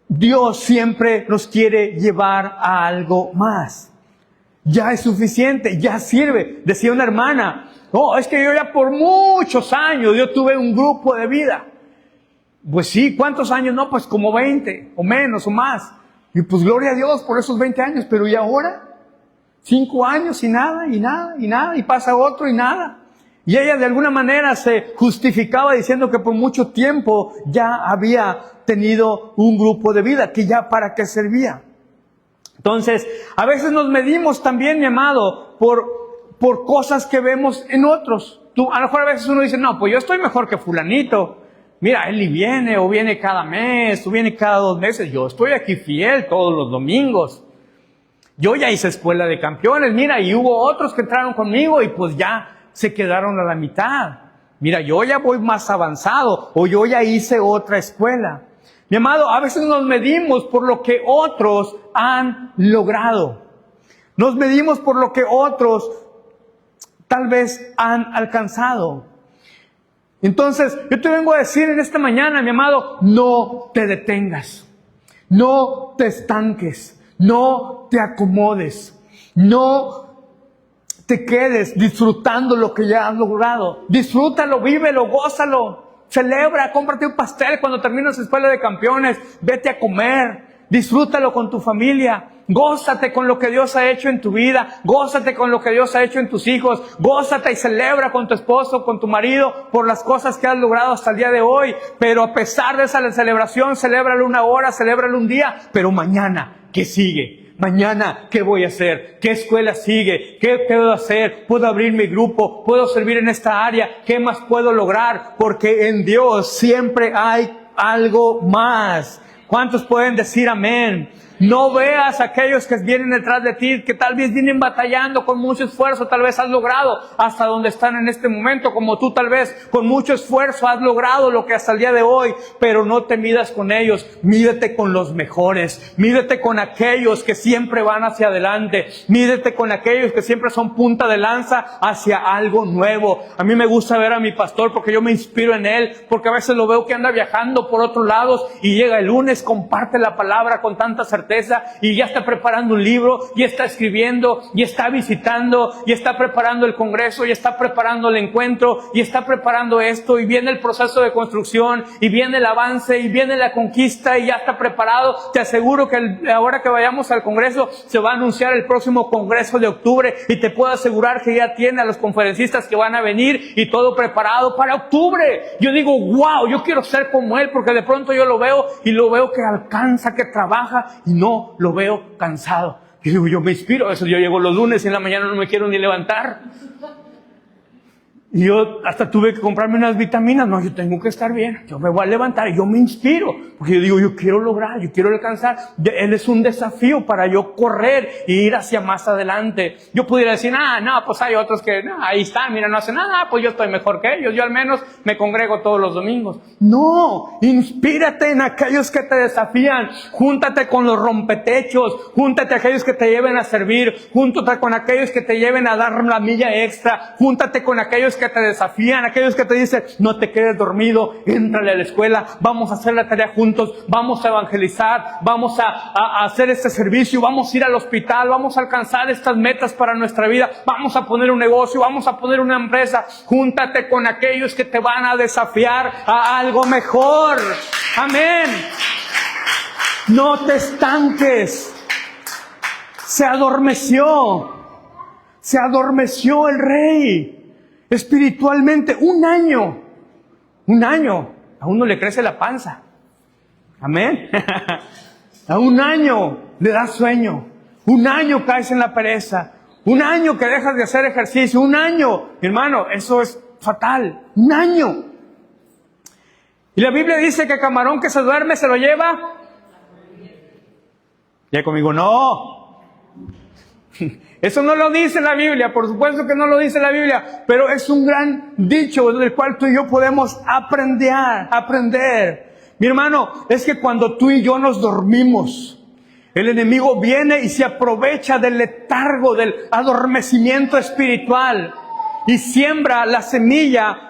Dios siempre nos quiere llevar a algo más. Ya es suficiente, ya sirve. Decía una hermana, no, es que yo ya por muchos años, yo tuve un grupo de vida. Pues sí, ¿cuántos años? No, pues como 20, o menos, o más. Y pues gloria a Dios por esos 20 años, pero ¿y ahora? 5 años y nada, y pasa otro y nada. Y ella de alguna manera se justificaba diciendo que por mucho tiempo ya había tenido un grupo de vida, que ya para qué servía. Entonces, a veces nos medimos también, mi amado, por cosas que vemos en otros. A lo mejor a veces uno dice, no, pues yo estoy mejor que fulanito. Mira, él ni viene, o viene cada mes, o viene cada 2 meses. Yo estoy aquí fiel todos los domingos. Yo ya hice escuela de campeones, mira, y hubo otros que entraron conmigo y pues ya se quedaron a la mitad. Mira, yo ya voy más avanzado, o yo ya hice otra escuela. Mi amado, a veces nos medimos por lo que otros han logrado. Nos medimos por lo que otros tal vez han alcanzado. Entonces, yo te vengo a decir en esta mañana, mi amado, no te detengas, no te estanques, no te acomodes, no te quedes disfrutando lo que ya has logrado. Disfrútalo, vívelo, gózalo, celebra, cómprate un pastel cuando terminas la escuela de campeones, vete a comer, Disfrútalo con tu familia. Gózate con lo que Dios ha hecho en tu vida. Gózate con lo que Dios ha hecho en tus hijos. Gózate y celebra con tu esposo, con tu marido, por las cosas que has logrado hasta el día de hoy. Pero a pesar de esa celebración, celébralo una hora, celébralo un día. Pero mañana, ¿qué sigue? Mañana, ¿qué voy a hacer? ¿Qué escuela sigue? ¿Qué puedo hacer? ¿Puedo abrir mi grupo? ¿Puedo servir en esta área? ¿Qué más puedo lograr? Porque en Dios siempre hay algo más. ¿Cuántos pueden decir amén? No veas a aquellos que vienen detrás de ti, que tal vez vienen batallando con mucho esfuerzo, tal vez has logrado hasta donde están en este momento, como tú tal vez con mucho esfuerzo has logrado lo que hasta el día de hoy, pero no te midas con ellos, mídete con los mejores, mídete con aquellos que siempre van hacia adelante, mídete con aquellos que siempre son punta de lanza hacia algo nuevo. A mí me gusta ver a mi pastor porque yo me inspiro en él, porque a veces lo veo que anda viajando por otros lados y llega el lunes, comparte la palabra con tanta certeza, y ya está preparando un libro, y está escribiendo, y está visitando, y está preparando el congreso, y está preparando el encuentro, y está preparando esto, y viene el proceso de construcción, y viene el avance, y viene la conquista, y ya está preparado. Te aseguro que ahora que vayamos al congreso, se va a anunciar el próximo congreso de octubre, y te puedo asegurar que ya tiene a los conferencistas que van a venir, y todo preparado para octubre. Yo digo, wow, yo quiero ser como él, porque de pronto yo lo veo, y lo veo que alcanza, que trabaja, y no lo veo cansado. Y digo, yo me inspiro. Eso, yo llego los lunes y en la mañana no me quiero ni levantar. Y yo hasta tuve que comprarme unas vitaminas. No, yo tengo que estar bien. Yo me voy a levantar y yo me inspiro. Porque yo digo, yo quiero lograr, yo quiero alcanzar. Él es un desafío para yo correr e ir hacia más adelante. Yo pudiera decir, no, pues hay otros que, ahí están, mira, no hacen nada, pues yo estoy mejor que ellos. Yo al menos me congrego todos los domingos. No, inspírate en aquellos que te desafían. Júntate con los rompetechos. Júntate a aquellos que te lleven a servir. Júntate con aquellos que te lleven a dar la milla extra. Júntate con aquellos que te desafían, aquellos que te dicen, no te quedes dormido, éntrale a la escuela, vamos a hacer la tarea juntos, vamos a evangelizar, vamos a hacer este servicio, vamos a ir al hospital, vamos a alcanzar estas metas para nuestra vida, vamos a poner un negocio, vamos a poner una empresa. Júntate con aquellos que te van a desafiar a algo mejor. Amén. No te estanques. Se adormeció el rey. Espiritualmente, un año, a uno le crece la panza. Amén. A un año le da sueño. Un año caes en la pereza. Un año que dejas de hacer ejercicio. Un año, hermano, eso es fatal. Un año. Y la Biblia dice que camarón que se duerme se lo lleva. Ya conmigo, no. Eso no lo dice la Biblia, por supuesto que no lo dice la Biblia, pero es un gran dicho del cual tú y yo podemos aprender. Mi hermano, es que cuando tú y yo nos dormimos, el enemigo viene y se aprovecha del letargo, del adormecimiento espiritual y siembra la semilla,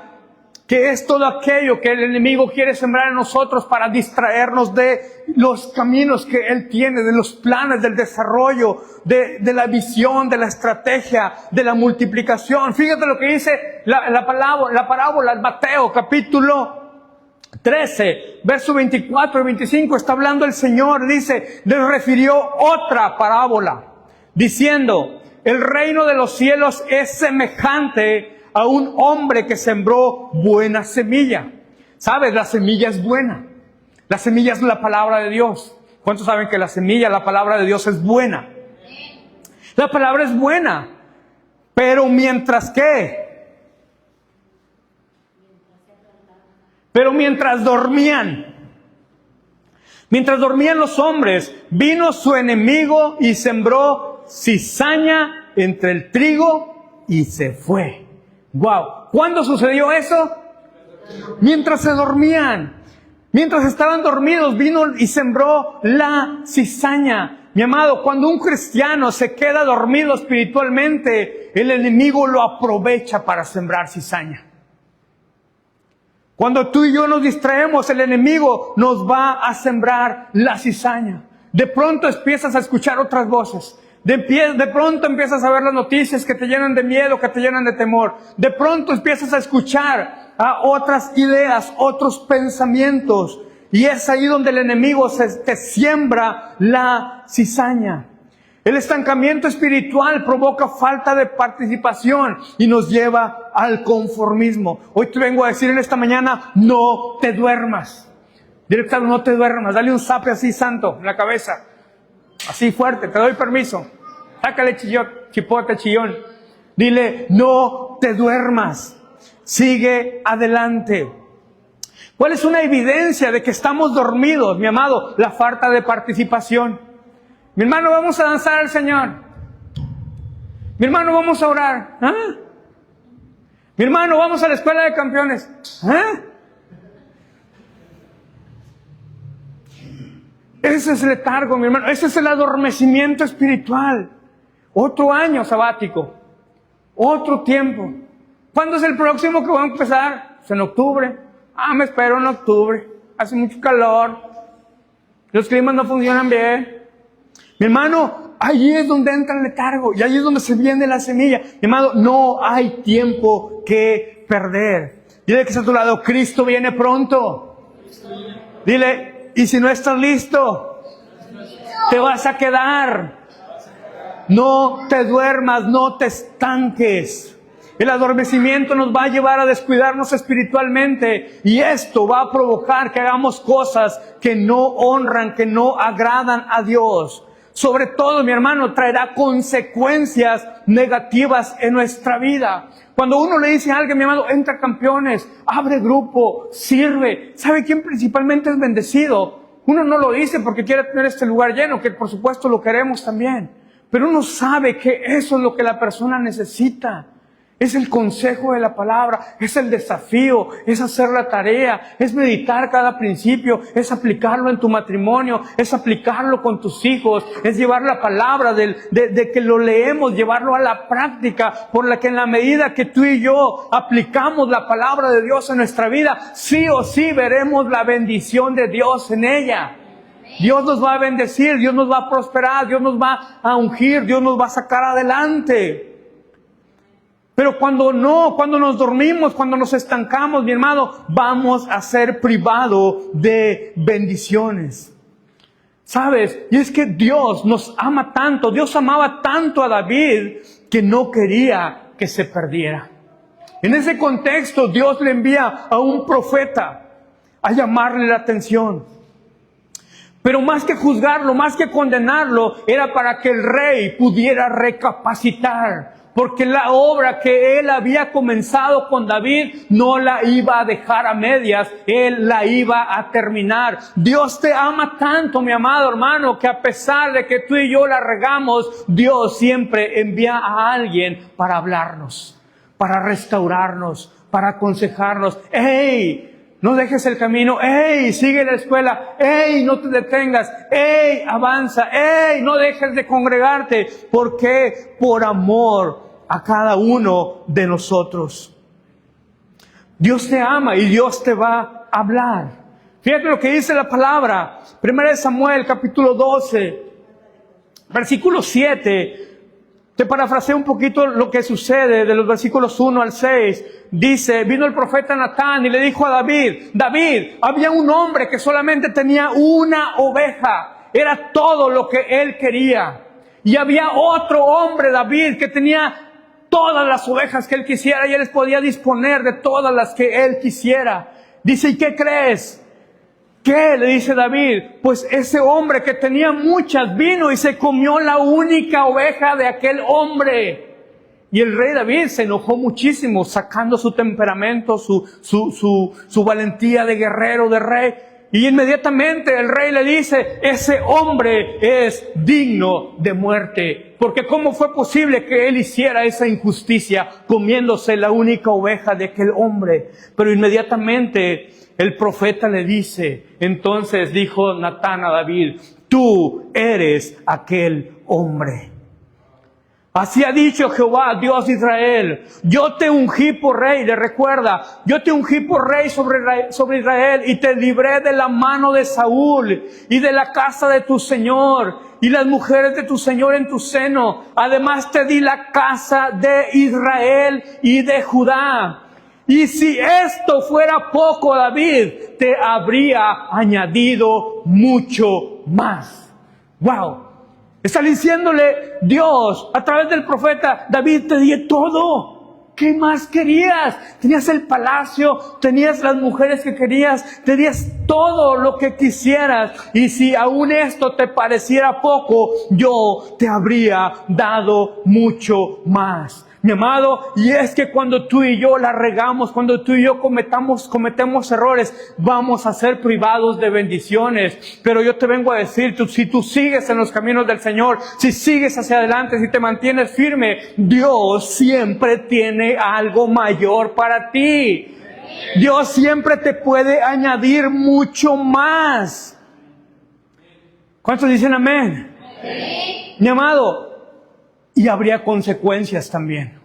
que es todo aquello que el enemigo quiere sembrar en nosotros para distraernos de los caminos que él tiene, de los planes, del desarrollo, de la visión, de la estrategia, de la multiplicación. Fíjate lo que dice la parábola, Mateo capítulo 13, verso 24 y 25, está hablando el Señor, dice, les refirió otra parábola, diciendo, el reino de los cielos es semejante a un hombre que sembró buena semilla. ¿Sabes? La semilla es buena. La semilla es la palabra de Dios. ¿Cuántos saben que la semilla, la palabra de Dios es buena? La palabra es buena. Pero mientras dormían los hombres, vino su enemigo y sembró cizaña entre el trigo y se fue. Wow. ¿Cuándo sucedió eso? Mientras se dormían. Mientras estaban dormidos, vino y sembró la cizaña. Mi amado, cuando un cristiano se queda dormido espiritualmente, el enemigo lo aprovecha para sembrar cizaña. Cuando tú y yo nos distraemos, el enemigo nos va a sembrar la cizaña. De pronto empiezas a escuchar otras voces. De pronto empiezas a ver las noticias que te llenan de miedo, que te llenan de temor. De pronto empiezas a escuchar a otras ideas, otros pensamientos. Y es ahí donde el enemigo te siembra la cizaña. El estancamiento espiritual provoca falta de participación y nos lleva al conformismo. Hoy te vengo a decir en esta mañana, no te duermas. Directo, no te duermas. Dale un zape así santo en la cabeza. Así fuerte, te doy permiso. Sácale chipote, chillón. Dile, no te duermas. Sigue adelante. ¿Cuál es una evidencia de que estamos dormidos, mi amado? La falta de participación. Mi hermano, vamos a danzar al Señor. Mi hermano, vamos a orar. ¿Ah? Mi hermano, vamos a la escuela de campeones. ¿Ah? Ese es el letargo, mi hermano. Ese es el adormecimiento espiritual. Otro año sabático. Otro tiempo. ¿Cuándo es el próximo que va a empezar? Pues en octubre. Me espero en octubre. Hace mucho calor. Los climas no funcionan bien. Mi hermano, ahí es donde entra el letargo. Y ahí es donde se viene la semilla. Mi hermano, no hay tiempo que perder. Dile que está a tu lado, Cristo viene pronto. Dile, y si no estás listo, te vas a quedar. No te duermas, no te estanques. El adormecimiento nos va a llevar a descuidarnos espiritualmente y esto va a provocar que hagamos cosas que no honran, que no agradan a Dios. Sobre todo, mi hermano, traerá consecuencias negativas en nuestra vida. Cuando uno le dice a alguien, mi hermano, entra a campeones, abre grupo, sirve. ¿Sabe quién principalmente es bendecido? Uno no lo dice porque quiere tener este lugar lleno, que por supuesto lo queremos también. Pero uno sabe que eso es lo que la persona necesita. Es el consejo de la palabra, es el desafío, es hacer la tarea, es meditar cada principio, es aplicarlo en tu matrimonio, es aplicarlo con tus hijos, es llevar la palabra de que lo leemos, llevarlo a la práctica, por la que en la medida que tú y yo aplicamos la palabra de Dios en nuestra vida, sí o sí veremos la bendición de Dios en ella. Dios nos va a bendecir, Dios nos va a prosperar, Dios nos va a ungir, Dios nos va a sacar adelante. Pero cuando nos dormimos, cuando nos estancamos, mi hermano, vamos a ser privados de bendiciones. ¿Sabes? Y es que Dios nos ama tanto, Dios amaba tanto a David que no quería que se perdiera. En ese contexto, Dios le envía a un profeta a llamarle la atención. Pero más que juzgarlo, más que condenarlo, era para que el rey pudiera recapacitar. Porque la obra que él había comenzado con David no la iba a dejar a medias, él la iba a terminar. Dios te ama tanto, mi amado hermano, que a pesar de que tú y yo la regamos, Dios siempre envía a alguien para hablarnos, para restaurarnos, para aconsejarnos. ¡Ey! No dejes el camino. ¡Ey! Sigue la escuela. ¡Ey! No te detengas. ¡Ey! Avanza. ¡Ey! No dejes de congregarte. ¿Por qué? Por amor a cada uno de nosotros. Dios te ama y Dios te va a hablar. Fíjate lo que dice la palabra. 1 Samuel, capítulo 12, versículo 7. Te parafraseo un poquito lo que sucede de los versículos 1 al 6. Dice, vino el profeta Natán y le dijo a David, David, había un hombre que solamente tenía una oveja. Era todo lo que él quería. Y había otro hombre, David, que tenía todas las ovejas que él quisiera y él les podía disponer de todas las que él quisiera. Dice, ¿y qué crees? ¿Qué? Le dice David. Pues ese hombre que tenía muchas vino y se comió la única oveja de aquel hombre. Y el rey David se enojó muchísimo, sacando su temperamento, su valentía de guerrero, de rey. Y inmediatamente el rey le dice, ese hombre es digno de muerte. Porque ¿cómo fue posible que él hiciera esa injusticia comiéndose la única oveja de aquel hombre? Pero inmediatamente el profeta le dice, entonces dijo Natán a David, tú eres aquel hombre. Así ha dicho Jehová, Dios de Israel, yo te ungí por rey, le recuerda, yo te ungí por rey sobre Israel y te libré de la mano de Saúl y de la casa de tu Señor y las mujeres de tu Señor en tu seno. Además te di la casa de Israel y de Judá. Y si esto fuera poco, David, te habría añadido mucho más. ¡Wow! Está diciéndole Dios a través del profeta: David, te di todo. ¿Qué más querías? Tenías el palacio, tenías las mujeres que querías, tenías todo lo que quisieras. Y si aún esto te pareciera poco, yo te habría dado mucho más. Mi amado, y es que cuando tú y yo la regamos, cuando tú y yo cometemos errores, vamos a ser privados de bendiciones. Pero yo te vengo a decir, si tú sigues en los caminos del Señor, si sigues hacia adelante, si te mantienes firme, Dios siempre tiene algo mayor para ti. Dios siempre te puede añadir mucho más. ¿Cuántos dicen amén? Sí. Mi amado, y habría consecuencias también.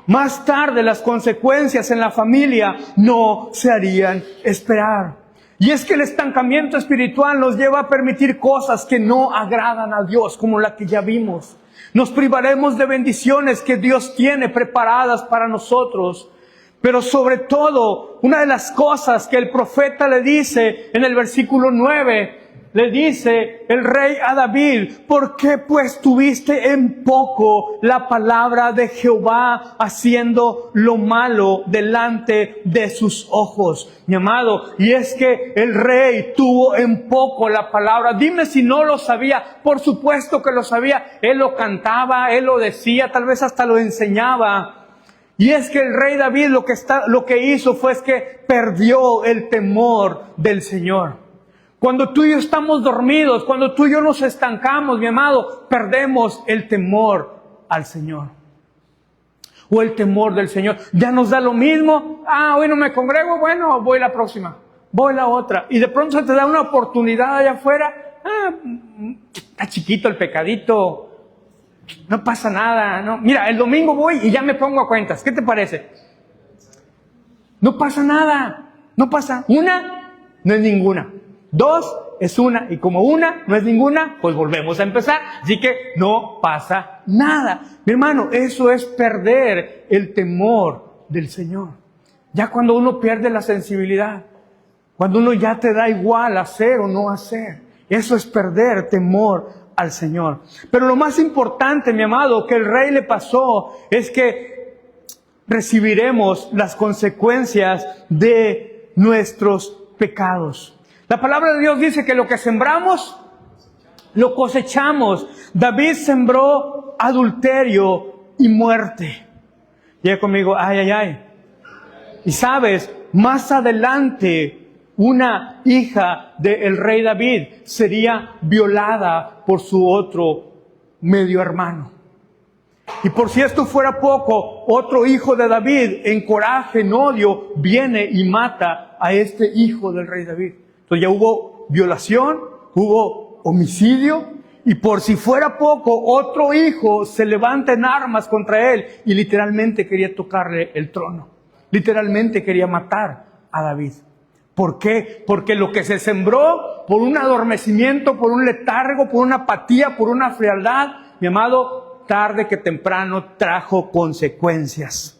Más tarde las consecuencias en la familia no se harían esperar. Y es que el estancamiento espiritual nos lleva a permitir cosas que no agradan a Dios, como la que ya vimos. Nos privaremos de bendiciones que Dios tiene preparadas para nosotros. Pero sobre todo, una de las cosas que el profeta le dice en el versículo 9, le dice el rey a David: ¿por qué pues tuviste en poco la palabra de Jehová, haciendo lo malo delante de sus ojos? Mi amado, y es que el rey tuvo en poco la palabra. Dime si no lo sabía. Por supuesto que lo sabía. Él lo cantaba, él lo decía, tal vez hasta lo enseñaba. Y es que el rey David lo que hizo fue que perdió el temor del Señor. Cuando tú y yo estamos dormidos, cuando tú y yo nos estancamos, mi amado, perdemos el temor al Señor. O el temor del Señor. Ya nos da lo mismo. Hoy no me congrego, bueno, voy la próxima. Voy la otra. Y de pronto se te da una oportunidad allá afuera. Está chiquito el pecadito. No pasa nada, ¿no? Mira, el domingo voy y ya me pongo a cuentas. ¿Qué te parece? No pasa nada. No pasa. Una, no es ninguna. Dos, es una. Y como una no es ninguna, pues volvemos a empezar. Así que no pasa nada. Mi hermano, eso es perder el temor del Señor. Ya cuando uno pierde la sensibilidad, cuando uno ya te da igual hacer o no hacer, eso es perder temor al Señor. Pero lo más importante, mi amado, que el rey le pasó, es que recibiremos las consecuencias de nuestros pecados. La palabra de Dios dice que lo que sembramos, lo cosechamos. David sembró adulterio y muerte. Llega conmigo, ay. Y sabes, más adelante, una hija del rey David sería violada por su otro medio hermano. Y por si esto fuera poco, otro hijo de David, en coraje, en odio, viene y mata a este hijo del rey David. Entonces ya hubo violación, hubo homicidio, y por si fuera poco, otro hijo se levanta en armas contra él y literalmente quería tocarle el trono. Literalmente quería matar a David. ¿Por qué? Porque lo que se sembró por un adormecimiento, por un letargo, por una apatía, por una frialdad, mi amado, tarde que temprano trajo consecuencias.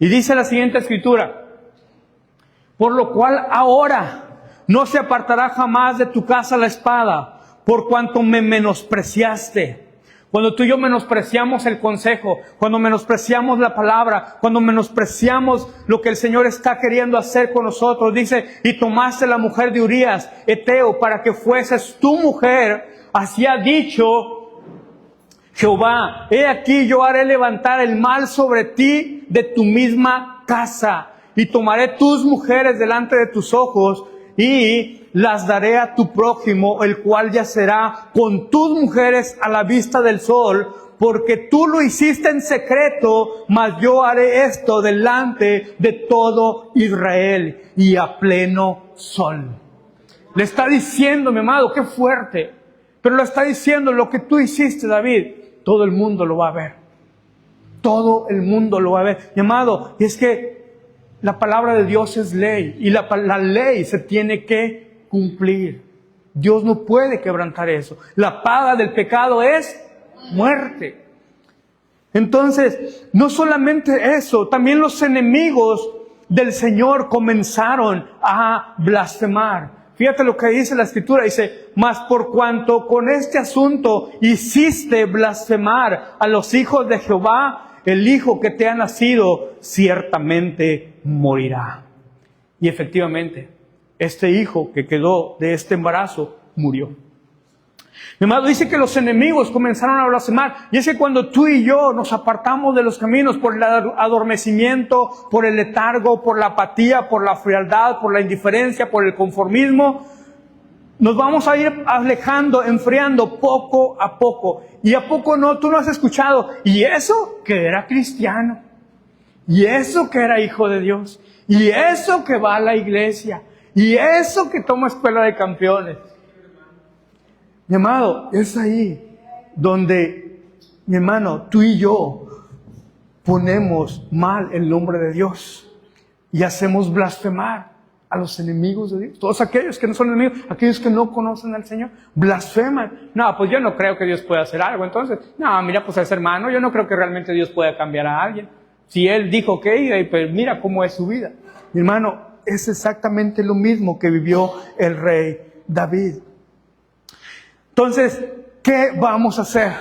Y dice la siguiente escritura: por lo cual ahora no se apartará jamás de tu casa la espada, por cuanto me menospreciaste. Cuando tú y yo menospreciamos el consejo, cuando menospreciamos la palabra, cuando menospreciamos lo que el Señor está queriendo hacer con nosotros, dice: y tomaste la mujer de Urías, Eteo, para que fueses tu mujer, así ha dicho Jehová: he aquí yo haré levantar el mal sobre ti de tu misma casa, y tomaré tus mujeres delante de tus ojos, y las daré a tu prójimo, el cual yacerá con tus mujeres a la vista del sol, porque tú lo hiciste en secreto, mas yo haré esto delante de todo Israel y a pleno sol. Le está diciendo, mi amado, qué fuerte, pero le está diciendo: lo que tú hiciste, David, todo el mundo lo va a ver. Todo el mundo lo va a ver. Mi amado, y es que la palabra de Dios es ley, y la ley se tiene que cumplir. Dios no puede quebrantar eso. La paga del pecado es muerte. Entonces, no solamente eso, también los enemigos del Señor comenzaron a blasfemar. Fíjate lo que dice la Escritura, dice, mas por cuanto con este asunto hiciste blasfemar a los hijos de Jehová, el hijo que te ha nacido ciertamente morirá. Y efectivamente, este hijo que quedó de este embarazo murió. Mi amado, dice que los enemigos comenzaron a blasfemar. Y es que cuando tú y yo nos apartamos de los caminos por el adormecimiento, por el letargo, por la apatía, por la frialdad, por la indiferencia, por el conformismo, nos vamos a ir alejando, enfriando poco a poco. Y a poco no, tú no has escuchado. Y eso que era cristiano. Y eso que era hijo de Dios. Y eso que va a la iglesia. Y eso que toma escuela de campeones. Mi amado, es ahí donde, mi hermano, tú y yo ponemos mal el nombre de Dios y hacemos blasfemar a los enemigos de Dios. Todos aquellos que no son enemigos, aquellos que no conocen al Señor, blasfeman. No, pues yo no creo que Dios pueda hacer algo. Entonces, no, mira, pues es hermano, yo no creo que realmente Dios pueda cambiar a alguien. Si Él dijo que iba, pues mira cómo es su vida. Mi hermano, es exactamente lo mismo que vivió el rey David. Entonces, ¿qué vamos a hacer?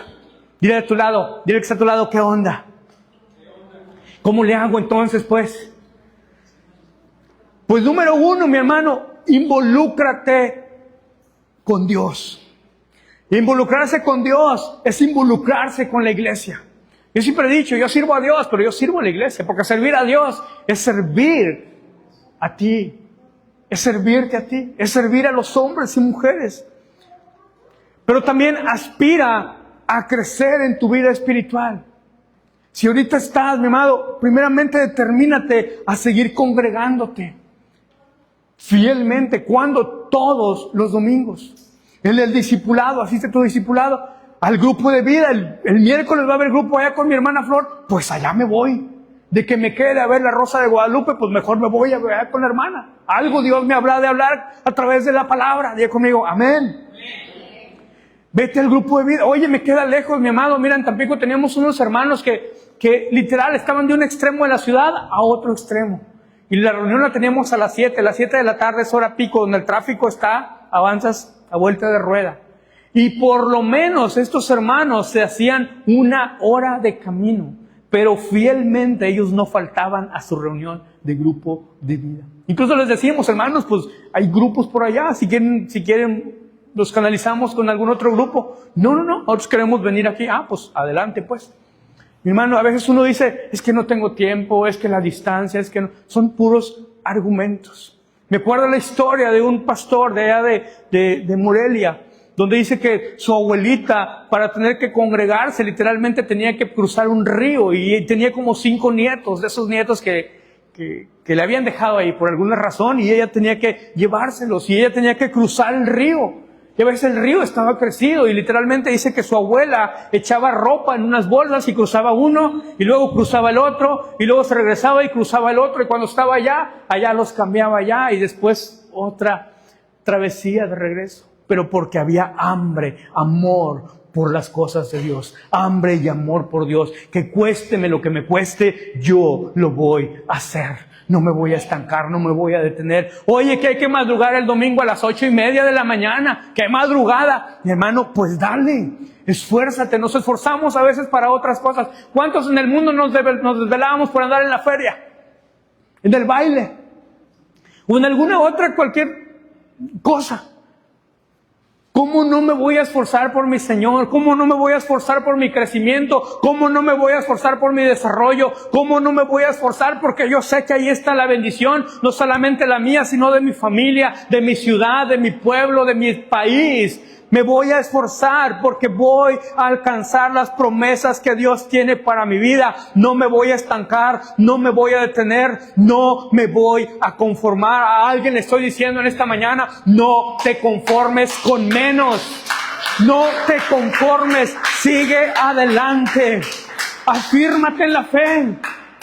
Dile a tu lado, dile que está a tu lado, ¿qué onda? ¿Cómo le hago entonces, pues? Pues número uno, mi hermano, involúcrate con Dios. Involucrarse con Dios es involucrarse con la iglesia. Yo siempre he dicho, yo sirvo a Dios, pero yo sirvo a la iglesia, porque servir a Dios es servir a ti, es servirte a ti, es servir a los hombres y mujeres. Pero también aspira a crecer en tu vida espiritual. Si ahorita estás, mi amado, primeramente determínate a seguir congregándote fielmente. ¿Cuándo? Todos los domingos. En el discipulado, asiste tu discipulado al grupo de vida. El miércoles va a haber grupo allá con mi hermana Flor. Pues allá me voy. De que me quede a ver la Rosa de Guadalupe, pues mejor me voy a ver con la hermana. Algo Dios me habrá de hablar a través de la palabra. Diga conmigo, amén. Vete al grupo de vida. Oye, me queda lejos, mi amado. Mira, en Tampico teníamos unos hermanos que literal estaban de un extremo de la ciudad a otro extremo. Y la reunión la teníamos a las 7 de la tarde, es hora pico, donde el tráfico está, avanzas a vuelta de rueda. Y por lo menos estos hermanos se hacían 1 hora de camino, pero fielmente ellos no faltaban a su reunión de grupo de vida. Incluso les decíamos, hermanos, pues hay grupos por allá, si quieren los canalizamos con algún otro grupo. No, nosotros queremos venir aquí. Pues adelante pues. Mi hermano, a veces uno dice, es que no tengo tiempo, es que la distancia, es que no. Son puros argumentos. Me acuerdo la historia de un pastor de allá de Morelia, donde dice que su abuelita, para tener que congregarse, literalmente tenía que cruzar un río y tenía como 5 nietos, de esos nietos que le habían dejado ahí por alguna razón, y ella tenía que llevárselos y ella tenía que cruzar el río. Y a veces el río estaba crecido y literalmente dice que su abuela echaba ropa en unas bolsas y cruzaba uno y luego cruzaba el otro y luego se regresaba y cruzaba el otro, y cuando estaba allá los cambiaba allá y después otra travesía de regreso. Pero porque había hambre, amor por las cosas de Dios, hambre y amor por Dios, que cuésteme lo que me cueste, yo lo voy a hacer. No me voy a estancar, no me voy a detener. Oye, que hay que madrugar el domingo a las 8:30 de la mañana. ¡Qué madrugada! Mi hermano, pues dale, esfuérzate. Nos esforzamos a veces para otras cosas. ¿Cuántos en el mundo nos desvelábamos por andar en la feria? En el baile. O en alguna otra, cualquier cosa. ¿Cómo no me voy a esforzar por mi Señor? ¿Cómo no me voy a esforzar por mi crecimiento? ¿Cómo no me voy a esforzar por mi desarrollo? ¿Cómo no me voy a esforzar? Porque yo sé que ahí está la bendición, no solamente la mía, sino de mi familia, de mi ciudad, de mi pueblo, de mi país. Me voy a esforzar porque voy a alcanzar las promesas que Dios tiene para mi vida. No me voy a estancar, no me voy a detener, no me voy a conformar. A alguien le estoy diciendo en esta mañana, no te conformes con menos. No te conformes, sigue adelante. Afírmate en la fe,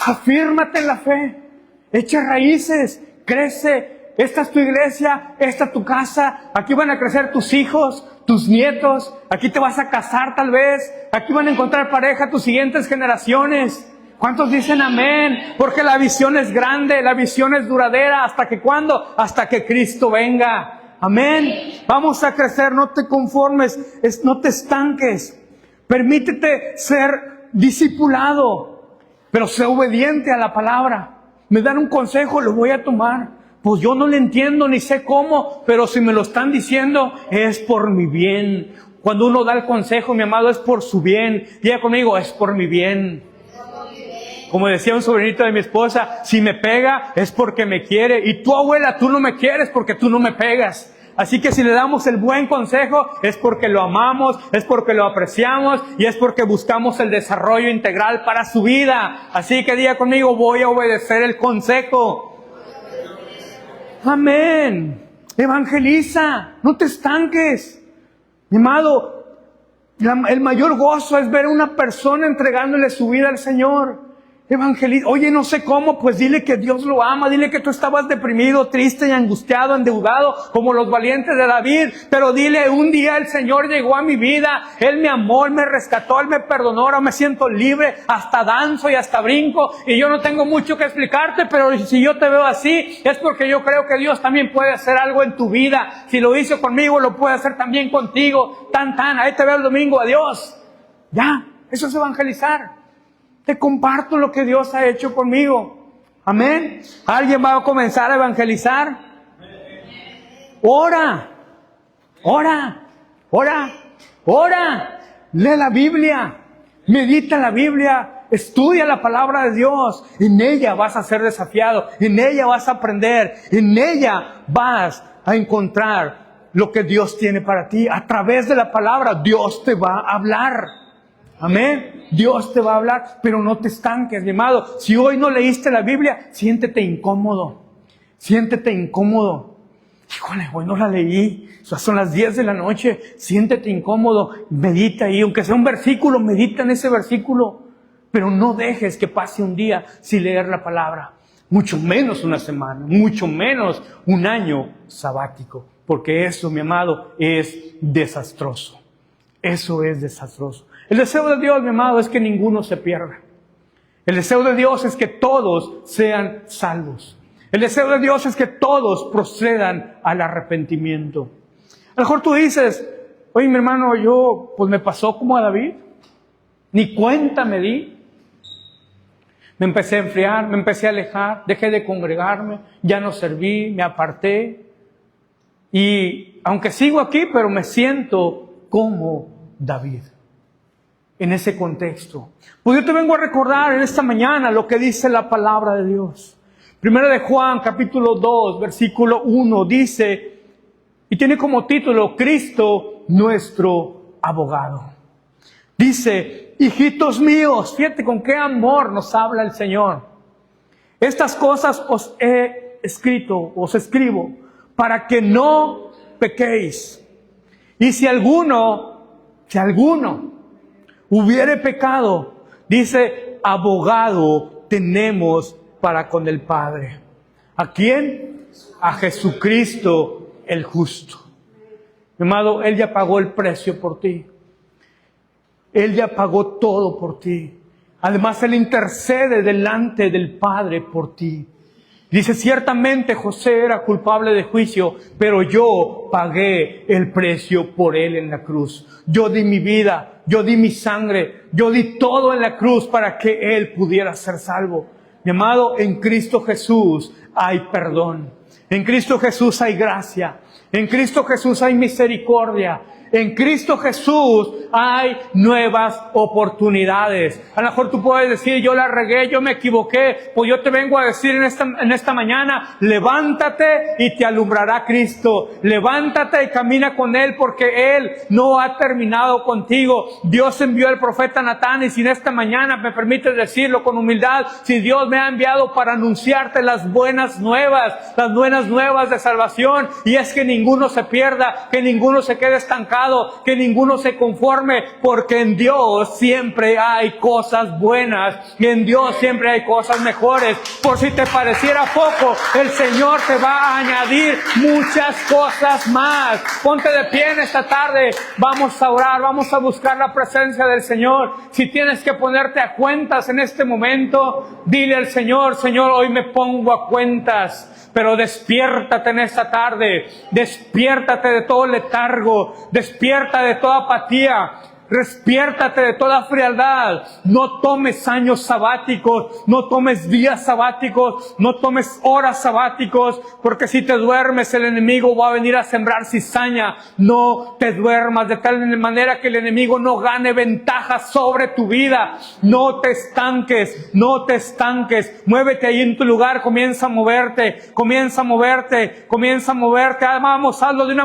afírmate en la fe. Echa raíces, crece. Esta es tu iglesia, esta es tu casa, aquí van a crecer tus hijos, tus nietos, aquí te vas a casar tal vez, aquí van a encontrar pareja tus siguientes generaciones. ¿Cuántos dicen amén? Porque la visión es grande, la visión es duradera. ¿Hasta que cuándo? Hasta que Cristo venga. Amén. Vamos a crecer, no te conformes, no te estanques. Permítete ser discipulado, pero sé obediente a la palabra. Me dan un consejo, lo voy a tomar. Pues yo no le entiendo ni sé cómo, pero si me lo están diciendo es por mi bien. Cuando uno da el consejo, mi amado, es por su bien. Diga conmigo, es por mi bien. Como decía un sobrinito de mi esposa, si me pega es porque me quiere. Y tú, abuela, tú no me quieres porque tú no me pegas. Así que si le damos el buen consejo es porque lo amamos, es porque lo apreciamos y es porque buscamos el desarrollo integral para su vida. Así que diga conmigo, voy a obedecer el consejo. Amén. Evangeliza, no te estanques. Mi amado, el mayor gozo es ver a una persona entregándole su vida al Señor. Evangeliza. Oye, no sé cómo, pues dile que Dios lo ama, dile que tú estabas deprimido, triste y angustiado, endeudado, como los valientes de David, pero dile, un día el Señor llegó a mi vida, Él me amó, Él me rescató, Él me perdonó, ahora me siento libre, hasta danzo y hasta brinco, y yo no tengo mucho que explicarte, pero si yo te veo así, es porque yo creo que Dios también puede hacer algo en tu vida. Si lo hizo conmigo, lo puede hacer también contigo. Ahí te veo el domingo, adiós. Ya, eso es evangelizar. Te comparto lo que Dios ha hecho conmigo. Amén. ¿Alguien va a comenzar a evangelizar? Ora. Lee la Biblia. Medita la Biblia. Estudia la palabra de Dios. En ella vas a ser desafiado. En ella vas a aprender. En ella vas a encontrar lo que Dios tiene para ti. A través de la palabra Dios te va a hablar. Amén. Dios te va a hablar, pero no te estanques, mi amado. Si hoy no leíste la Biblia, siéntete incómodo. Híjole, hoy no la leí. Son las 10 de la noche. Siéntete incómodo. Medita ahí. Aunque sea un versículo, medita en ese versículo. Pero no dejes que pase un día sin leer la palabra. Mucho menos una semana. Mucho menos un año sabático. Porque eso, mi amado, es desastroso. Eso es desastroso. El deseo de Dios, mi amado, es que ninguno se pierda. El deseo de Dios es que todos sean salvos. El deseo de Dios es que todos procedan al arrepentimiento. A lo mejor tú dices, oye, mi hermano, yo, pues me pasó como a David. Ni cuenta me di. Me empecé a enfriar, me empecé a alejar, dejé de congregarme, ya no serví, me aparté. Y aunque sigo aquí, pero me siento como David. En ese contexto. Pues yo te vengo a recordar en esta mañana lo que dice la palabra de Dios. Primera de Juan, capítulo 2, versículo 1, dice, y tiene como título, Cristo nuestro abogado. Dice, hijitos míos, fíjate con qué amor nos habla el Señor. Estas cosas os escribo, para que no pequéis. Y si alguno hubiere pecado, dice, abogado tenemos para con el Padre. ¿A quién? A Jesucristo el justo. Mi amado, Él ya pagó el precio por ti. Él ya pagó todo por ti. Además, Él intercede delante del Padre por ti. Dice, ciertamente José era culpable de juicio, pero yo pagué el precio por él en la cruz. Yo di mi vida, yo di mi sangre, yo di todo en la cruz para que él pudiera ser salvo. Mi amado, en Cristo Jesús hay perdón. En Cristo Jesús hay gracia. En Cristo Jesús hay misericordia. En Cristo Jesús hay nuevas oportunidades. A lo mejor tú puedes decir, yo la regué, yo me equivoqué. Pues yo te vengo a decir en esta mañana, levántate y te alumbrará Cristo. Levántate y camina con Él, porque Él no ha terminado contigo. Dios envió al profeta Natán, y si en esta mañana me permites decirlo con humildad, si Dios me ha enviado para anunciarte las buenas nuevas buenas nuevas de salvación, y es que ninguno se pierda, que ninguno se quede estancado, que ninguno se conforme, porque en Dios siempre hay cosas buenas, y en Dios siempre hay cosas mejores. Por si te pareciera poco, el Señor te va a añadir muchas cosas más. Ponte de pie en esta tarde, vamos a orar, vamos a buscar la presencia del Señor. Si tienes que ponerte a cuentas en este momento, dile al Señor: Señor, hoy me pongo a cuentas, pero despiértate en esta tarde, despiértate de todo letargo, despierta de toda apatía, despiértate de toda frialdad. No tomes años sabáticos, no tomes días sabáticos, no tomes horas sabáticos, porque si te duermes el enemigo va a venir a sembrar cizaña. No te duermas de tal manera que el enemigo no gane ventaja sobre tu vida. No te estanques, no te estanques. Muévete ahí en tu lugar, comienza a moverte, comienza a moverte, comienza a moverte. Vamos, hazlo de una